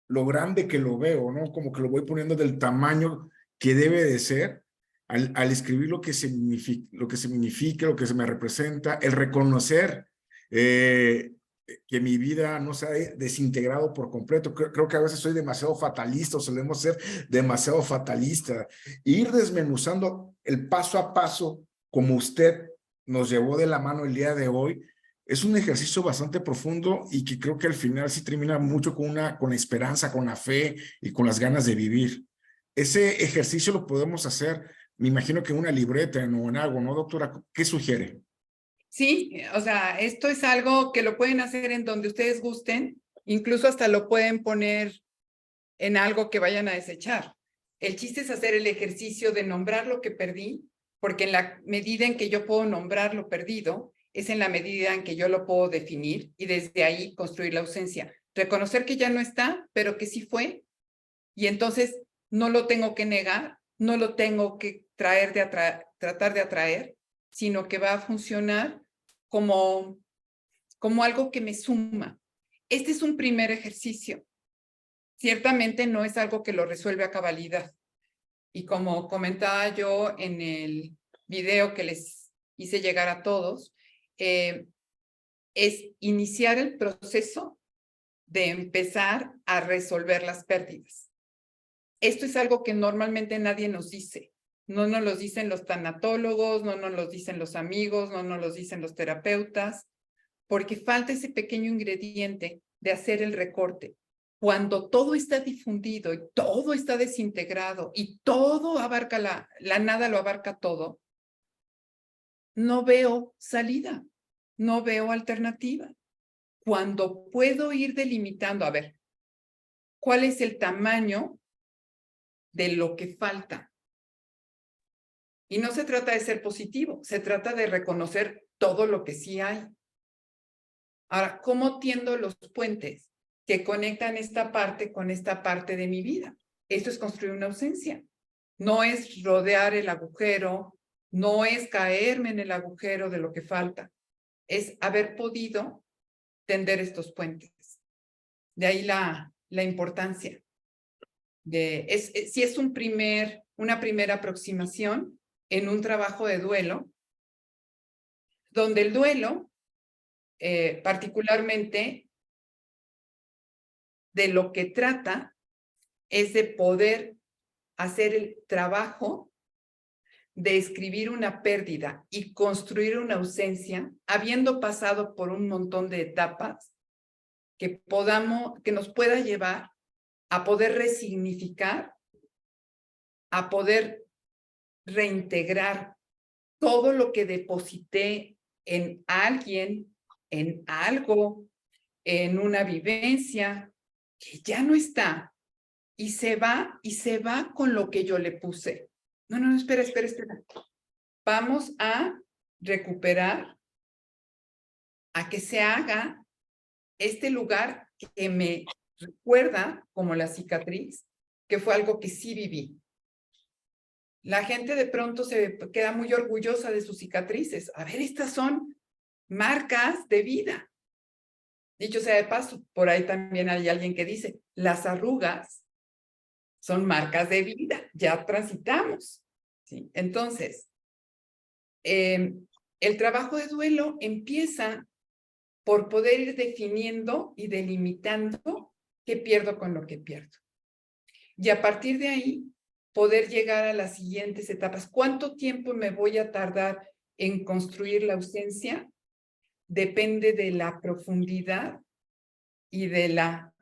lo grande que lo veo, ¿no? Como que lo voy poniendo del tamaño que debe de ser al escribir lo que significa, lo que se me representa, el reconocer que mi vida no se ha desintegrado por completo. Creo que a veces soy demasiado fatalista o solemos ser demasiado fatalista. Ir desmenuzando el paso a paso como usted nos llevó de la mano el día de hoy, es un ejercicio bastante profundo y que creo que al final sí termina mucho con la esperanza, con la fe y con las ganas de vivir. Ese ejercicio lo podemos hacer, me imagino que en una libreta o en algo, ¿no, doctora? ¿Qué sugiere? Sí, o sea, esto es algo que lo pueden hacer en donde ustedes gusten, incluso hasta lo pueden poner en algo que vayan a desechar. El chiste es hacer el ejercicio de nombrar lo que perdí, porque en la medida en que yo puedo nombrar lo perdido, es en la medida en que yo lo puedo definir y desde ahí construir la ausencia. Reconocer que ya no está, pero que sí fue, y entonces no lo tengo que negar, no lo tengo que tratar de atraer, sino que va a funcionar como algo que me suma. Este es un primer ejercicio. Ciertamente no es algo que lo resuelve a cabalidad. Y como comentaba yo en el video que les hice llegar a todos, es iniciar el proceso de empezar a resolver las pérdidas. Esto es algo que normalmente nadie nos dice. No nos lo dicen los tanatólogos, no nos lo dicen los amigos, no nos lo dicen los terapeutas, porque falta ese pequeño ingrediente de hacer el recorte. Cuando todo está difundido y todo está desintegrado y todo abarca la nada lo abarca todo, no veo salida, no veo alternativa. Cuando puedo ir delimitando, a ver, ¿cuál es el tamaño de lo que falta? Y no se trata de ser positivo, se trata de reconocer todo lo que sí hay. Ahora, ¿cómo tiendo los puentes que conectan esta parte con esta parte de mi vida? Esto es construir una ausencia. No es rodear el agujero, no es caerme en el agujero de lo que falta. Es haber podido tender estos puentes. De ahí la importancia. Si es una primera aproximación en un trabajo de duelo, donde el duelo, particularmente de lo que trata, es de poder hacer el trabajo de escribir una pérdida y construir una ausencia, habiendo pasado por un montón de etapas que nos pueda llevar a poder resignificar, a poder reintegrar todo lo que deposité en alguien, en algo, en una vivencia que ya no está y se va con lo que yo le puse. No, espera. Vamos a recuperar, a que se haga este lugar que me recuerda como la cicatriz, que fue algo que sí viví. La gente de pronto se queda muy orgullosa de sus cicatrices. A ver, estas son marcas de vida. Dicho sea de paso, por ahí también hay alguien que dice, las arrugas son marcas de vida, ya transitamos. ¿Sí? Entonces, el trabajo de duelo empieza por poder ir definiendo y delimitando qué pierdo con lo que pierdo. Y a partir de ahí, poder llegar a las siguientes etapas. ¿Cuánto tiempo me voy a tardar en construir la ausencia? Depende de la profundidad y de la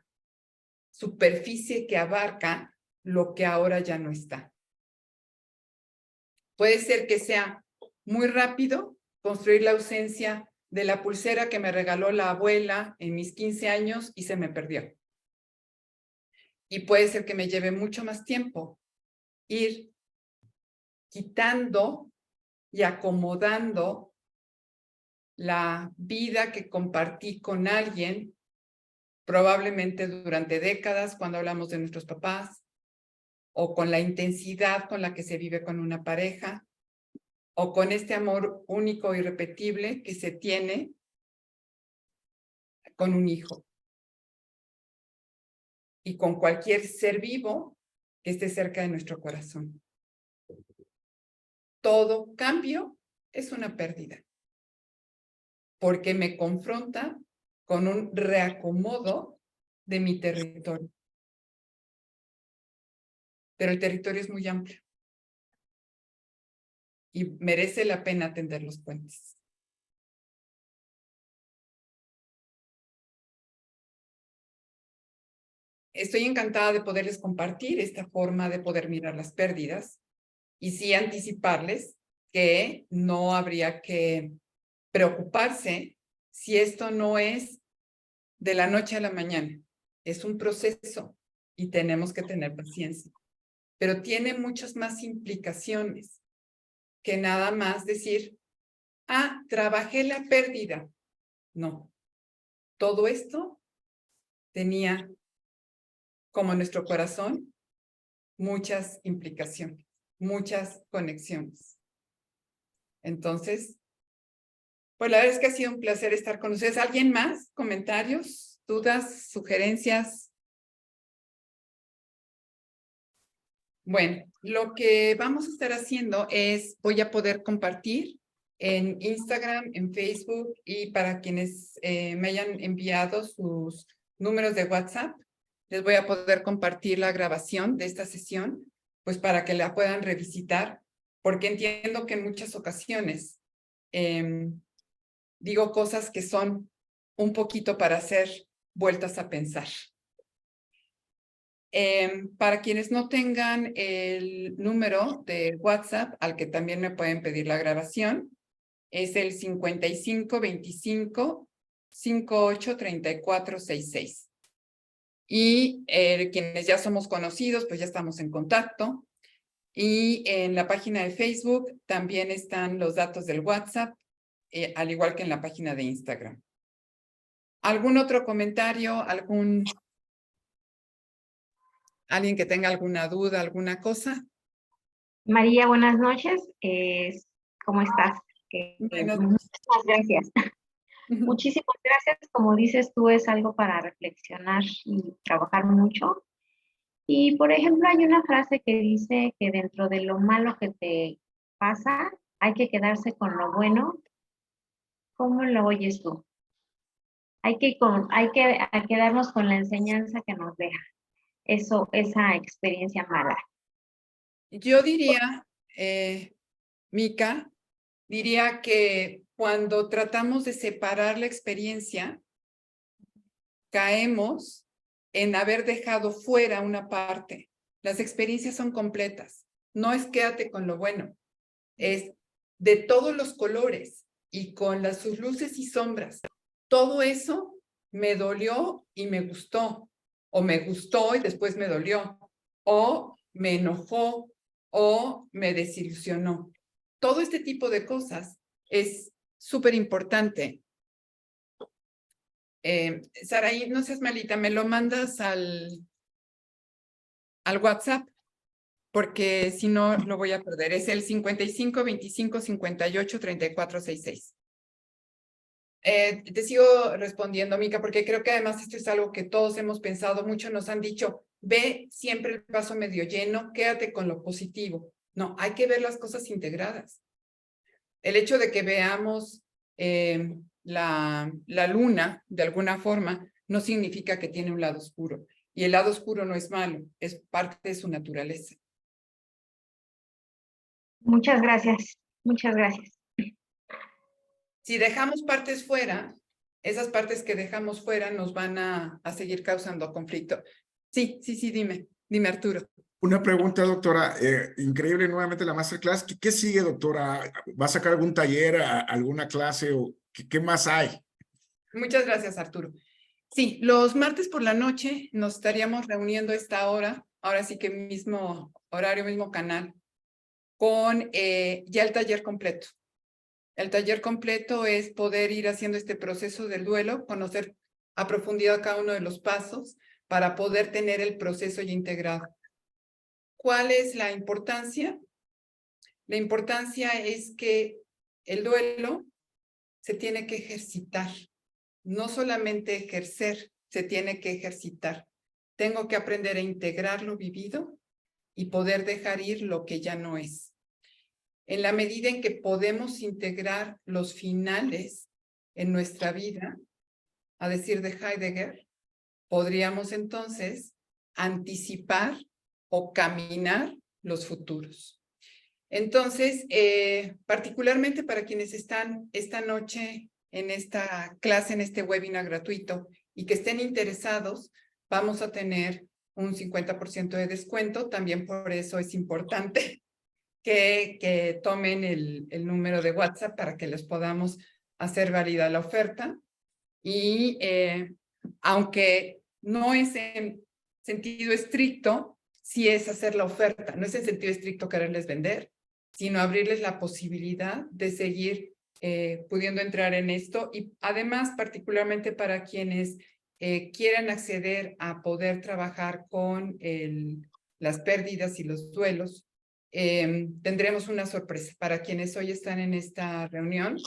superficie que abarca lo que ahora ya no está. Puede ser que sea muy rápido construir la ausencia de la pulsera que me regaló la abuela en mis 15 años y se me perdió. Y puede ser que me lleve mucho más tiempo ir quitando y acomodando la vida que compartí con alguien, probablemente durante décadas cuando hablamos de nuestros papás, o con la intensidad con la que se vive con una pareja, o con este amor único e irrepetible que se tiene con un hijo. Y con cualquier ser vivo que esté cerca de nuestro corazón. Todo cambio es una pérdida, porque me confronta con un reacomodo de mi territorio. Pero el territorio es muy amplio y merece la pena tender los puentes. Estoy encantada de poderles compartir esta forma de poder mirar las pérdidas y sí anticiparles que no habría que preocuparse si esto no es de la noche a la mañana. Es un proceso y tenemos que tener paciencia. Pero tiene muchas más implicaciones que nada más decir, trabajé la pérdida. No. Todo esto tenía, como nuestro corazón, muchas implicaciones, muchas conexiones. Entonces, pues la verdad es que ha sido un placer estar con ustedes. ¿Alguien más? ¿Comentarios? ¿Dudas? ¿Sugerencias? Bueno, lo que vamos a estar haciendo es, voy a poder compartir en Instagram, en Facebook, y para quienes me hayan enviado sus números de WhatsApp, les voy a poder compartir la grabación de esta sesión, pues para que la puedan revisitar, porque entiendo que en muchas ocasiones digo cosas que son un poquito para hacer vueltas a pensar. Para quienes no tengan el número de WhatsApp, al que también me pueden pedir la grabación, es el 5525-583466. Y quienes ya somos conocidos, pues ya estamos en contacto. Y en la página de Facebook también están los datos del WhatsApp, al igual que en la página de Instagram. ¿Algún otro comentario? ¿Alguien que tenga alguna duda, alguna cosa? María, buenas noches. ¿Cómo estás? Muchísimas gracias. Muchísimas gracias. Como dices tú, es algo para reflexionar y trabajar mucho. Y, por ejemplo, hay una frase que dice que dentro de lo malo que te pasa, hay que quedarse con lo bueno. ¿Cómo lo oyes tú? Hay que quedarnos con la enseñanza que nos deja esa experiencia mala. Yo diría, Mica, diría que cuando tratamos de separar la experiencia, caemos en haber dejado fuera una parte. Las experiencias son completas. No es quédate con lo bueno. Es de todos los colores y con sus luces y sombras. Todo eso me dolió y me gustó. O me gustó y después me dolió. O me enojó o me desilusionó. Todo este tipo de cosas es súper importante. Saraí, no seas malita, me lo mandas al WhatsApp, porque si no lo voy a perder. Es el 5525583466. Te sigo respondiendo, Mica, porque creo que además esto es algo que todos hemos pensado, muchos nos han dicho, ve siempre el vaso medio lleno, quédate con lo positivo. No, hay que ver las cosas integradas. El hecho de que veamos la luna de alguna forma no significa que tiene un lado oscuro. Y el lado oscuro no es malo, es parte de su naturaleza. Muchas gracias, muchas gracias. Si dejamos partes fuera, esas partes que dejamos fuera nos van a seguir causando conflicto. Sí, dime Arturo. Una pregunta, doctora. Increíble nuevamente la masterclass. ¿Qué sigue, doctora? ¿Va a sacar algún taller, alguna clase o qué más hay? Muchas gracias, Arturo. Sí, los martes por la noche nos estaríamos reuniendo a esta hora, ahora sí que mismo horario, mismo canal, con ya el taller completo. El taller completo es poder ir haciendo este proceso del duelo, conocer a profundidad cada uno de los pasos para poder tener el proceso ya integrado. ¿Cuál es la importancia? La importancia es que el duelo se tiene que ejercitar, no solamente ejercer, se tiene que ejercitar. Tengo que aprender a integrar lo vivido y poder dejar ir lo que ya no es. En la medida en que podemos integrar los finales en nuestra vida, a decir de Heidegger, podríamos entonces anticipar o caminar los futuros. Entonces, particularmente para quienes están esta noche en esta clase, en este webinar gratuito y que estén interesados, vamos a tener un 50% de descuento. También por eso es importante que tomen el número de WhatsApp para que les podamos hacer válida la oferta. Y aunque no es en sentido estricto, sí es hacer la oferta. No es en sentido estricto quererles vender, sino abrirles la posibilidad de seguir pudiendo entrar en esto. Y además, particularmente para quienes quieran acceder a poder trabajar con las pérdidas y los duelos, tendremos una sorpresa. Para quienes hoy están en esta reunión,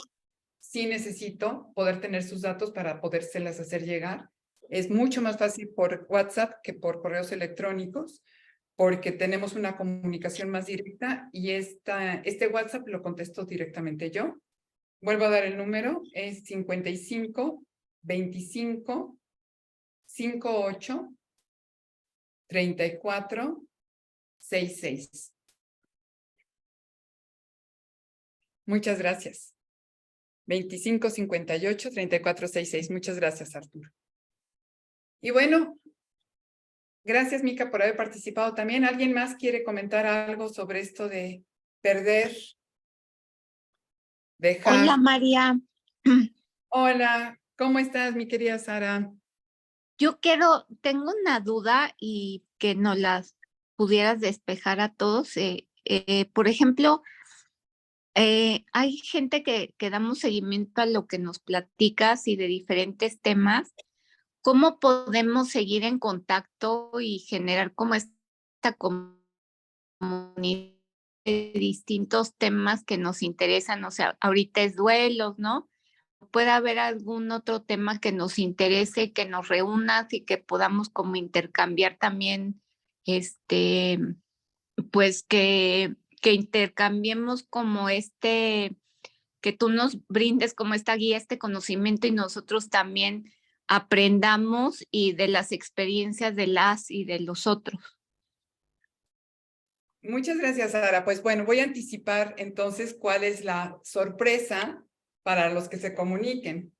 sí necesito poder tener sus datos para podérselas hacer llegar. Es mucho más fácil por WhatsApp que por correos electrónicos, porque tenemos una comunicación más directa y este WhatsApp lo contesto directamente yo. Vuelvo a dar el número, es 55 25 58 34 66. Muchas gracias. 25 58 34 66. Muchas gracias, Arturo. Y bueno, gracias, Mica, por haber participado también. ¿Alguien más quiere comentar algo sobre esto de perder? Dejar. Hola, María. Hola, ¿cómo estás, mi querida Sara? Tengo una duda y que nos las pudieras despejar a todos. Por ejemplo, hay gente que damos seguimiento a lo que nos platicas y de diferentes temas. ¿Cómo podemos seguir en contacto y generar como esta comunidad de distintos temas que nos interesan? O sea, ahorita es duelos, ¿no? Puede haber algún otro tema que nos interese, que nos reúna y que podamos como intercambiar también, pues que intercambiemos como que tú nos brindes como esta guía, este conocimiento y nosotros también aprendamos y de las experiencias de las y de los otros. Muchas gracias, Sara. Pues bueno, voy a anticipar entonces cuál es la sorpresa para los que se comuniquen.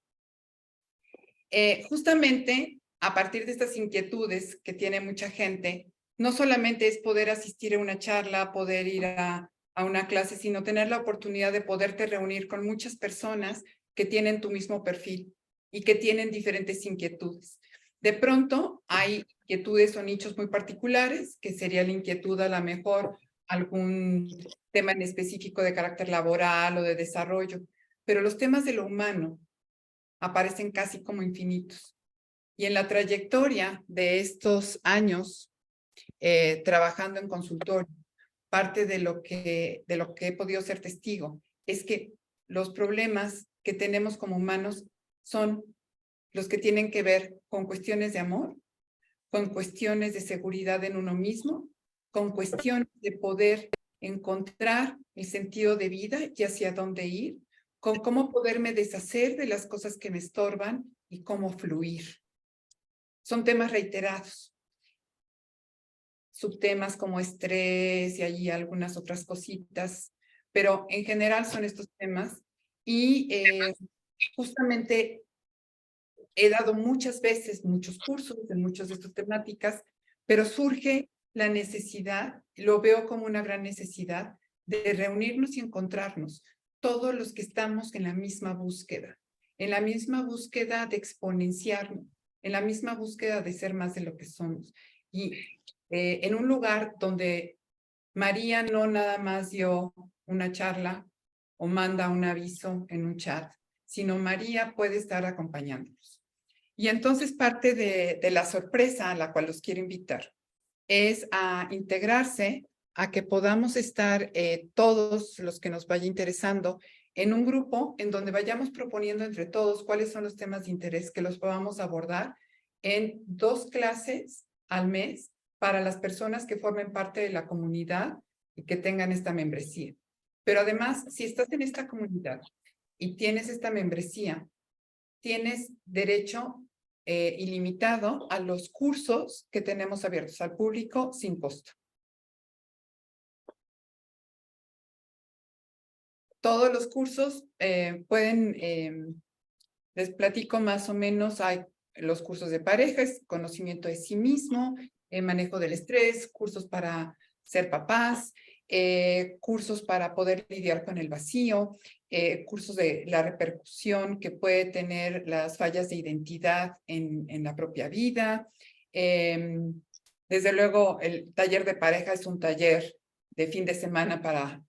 Justamente a partir de estas inquietudes que tiene mucha gente, no solamente es poder asistir a una charla, poder ir a una clase, sino tener la oportunidad de poderte reunir con muchas personas que tienen tu mismo perfil y que tienen diferentes inquietudes. De pronto hay inquietudes o nichos muy particulares, que sería la inquietud a lo mejor algún tema en específico de carácter laboral o de desarrollo, pero los temas de lo humano aparecen casi como infinitos. Y en la trayectoria de estos años trabajando en consultorio, parte de lo que he podido ser testigo es que los problemas que tenemos como humanos son los que tienen que ver con cuestiones de amor, con cuestiones de seguridad en uno mismo, con cuestiones de poder encontrar el sentido de vida y hacia dónde ir, con cómo poderme deshacer de las cosas que me estorban y cómo fluir. Son temas reiterados. Subtemas como estrés y allí algunas otras cositas, pero en general son estos temas y justamente he dado muchas veces muchos cursos de muchas de estas temáticas, pero surge la necesidad, lo veo como una gran necesidad de reunirnos y encontrarnos todos los que estamos en la misma búsqueda de exponenciarnos, en la misma búsqueda de ser más de lo que somos. Y en un lugar donde María no nada más dio una charla o manda un aviso en un chat, sino María puede estar acompañándonos. Y entonces parte de la sorpresa a la cual los quiero invitar es a integrarse, a que podamos estar todos los que nos vaya interesando en un grupo en donde vayamos proponiendo entre todos cuáles son los temas de interés que los podamos abordar en 2 clases al mes para las personas que formen parte de la comunidad y que tengan esta membresía. Pero además, si estás en esta comunidad y tienes esta membresía, tienes derecho ilimitado a los cursos que tenemos abiertos al público sin costo. Todos los cursos les platico más o menos, hay los cursos de parejas, conocimiento de sí mismo, manejo del estrés, cursos para ser papás, cursos para poder lidiar con el vacío, cursos de la repercusión que puede tener las fallas de identidad en la propia vida. Desde luego, el taller de pareja es un taller de fin de semana para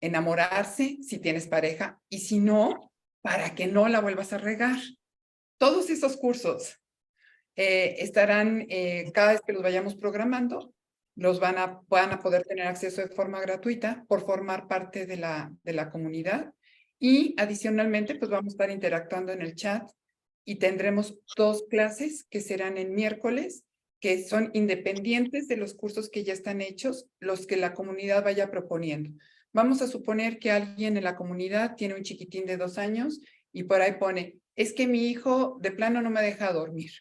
enamorarse si tienes pareja y si no, para que no la vuelvas a regar. Todos esos cursos estarán, cada vez que los vayamos programando, van a poder tener acceso de forma gratuita por formar parte de la comunidad. Y adicionalmente, pues vamos a estar interactuando en el chat y tendremos 2 clases que serán el miércoles, que son independientes de los cursos que ya están hechos, los que la comunidad vaya proponiendo. Vamos a suponer que alguien en la comunidad tiene un chiquitín de 2 años y por ahí pone, es que mi hijo de plano no me deja dormir.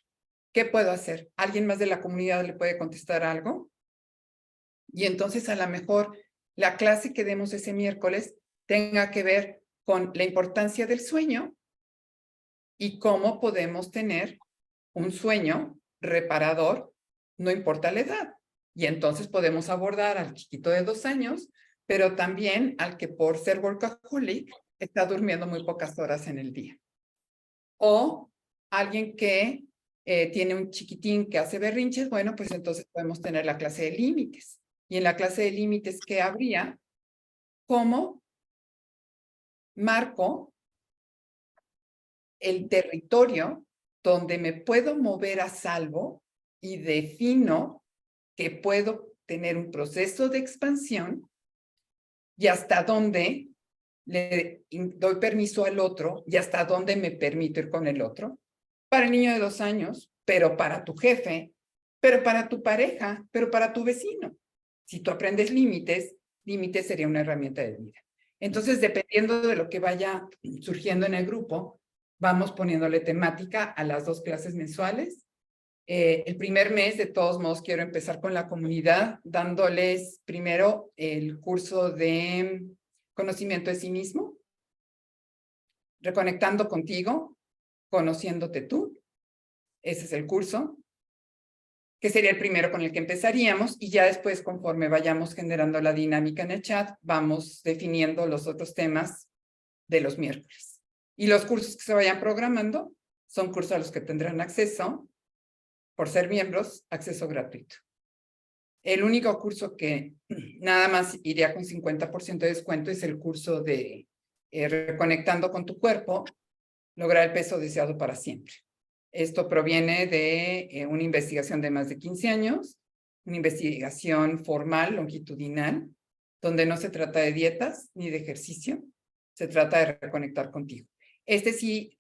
¿Qué puedo hacer? ¿Alguien más de la comunidad le puede contestar algo? Y entonces a lo mejor la clase que demos ese miércoles tenga que ver con la importancia del sueño y cómo podemos tener un sueño reparador, no importa la edad. Y entonces podemos abordar al chiquito de 2 años, pero también al que por ser workaholic está durmiendo muy pocas horas en el día. O alguien que tiene un chiquitín que hace berrinches, bueno, pues entonces podemos tener la clase de límites. Y en la clase de límites, ¿qué habría? ¿Cómo marco el territorio donde me puedo mover a salvo y defino que puedo tener un proceso de expansión y hasta dónde le doy permiso al otro y hasta dónde me permito ir con el otro? Para el niño de 2 años, pero para tu jefe, pero para tu pareja, pero para tu vecino. Si tú aprendes límites, límites sería una herramienta de vida. Entonces, dependiendo de lo que vaya surgiendo en el grupo, vamos poniéndole temática a las 2 clases mensuales. El primer mes, de todos modos, quiero empezar con la comunidad, dándoles primero el curso de conocimiento de sí mismo, reconectando contigo, conociéndote tú. Ese es el curso, que sería el primero con el que empezaríamos, y ya después, conforme vayamos generando la dinámica en el chat, vamos definiendo los otros temas de los miércoles. Y los cursos que se vayan programando son cursos a los que tendrán acceso, por ser miembros, acceso gratuito. El único curso que nada más iría con 50% de descuento es el curso de Reconectando con tu cuerpo, lograr el peso deseado para siempre. Esto proviene de una investigación de más de 15 años, una investigación formal, longitudinal, donde no se trata de dietas ni de ejercicio, se trata de reconectar contigo. Este sí,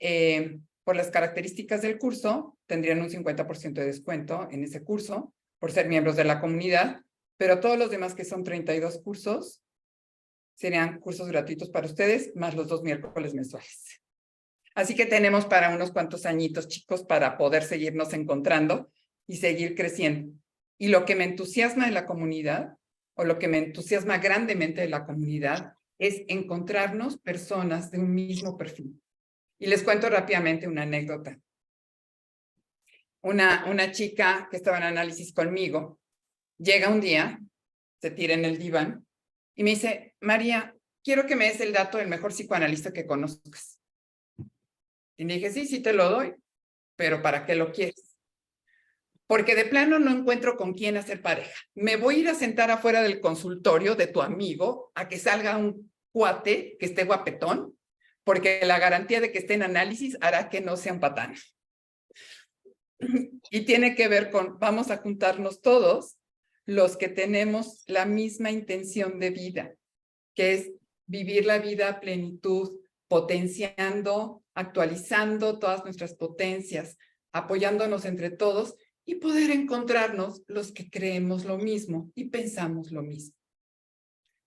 por las características del curso, tendrían un 50% de descuento en ese curso, por ser miembros de la comunidad, pero todos los demás, que son 32 cursos, serían cursos gratuitos para ustedes, más los 2 miércoles mensuales. Así que tenemos para unos cuantos añitos, chicos, para poder seguirnos encontrando y seguir creciendo. Y lo que me entusiasma de la comunidad, o lo que me entusiasma grandemente de la comunidad, es encontrarnos personas de un mismo perfil. Y les cuento rápidamente una anécdota. Una chica que estaba en análisis conmigo, llega un día, se tira en el diván y me dice, María, quiero que me des el dato del mejor psicoanalista que conozcas. Y le dije, sí te lo doy, pero ¿para qué lo quieres? Porque de plano no encuentro con quién hacer pareja. Me voy a ir a sentar afuera del consultorio de tu amigo a que salga un cuate que esté guapetón, porque la garantía de que esté en análisis hará que no sean patanes. Y tiene que ver con, vamos a juntarnos todos los que tenemos la misma intención de vida, que es vivir la vida a plenitud, potenciando, actualizando todas nuestras potencias, apoyándonos entre todos y poder encontrarnos los que creemos lo mismo y pensamos lo mismo.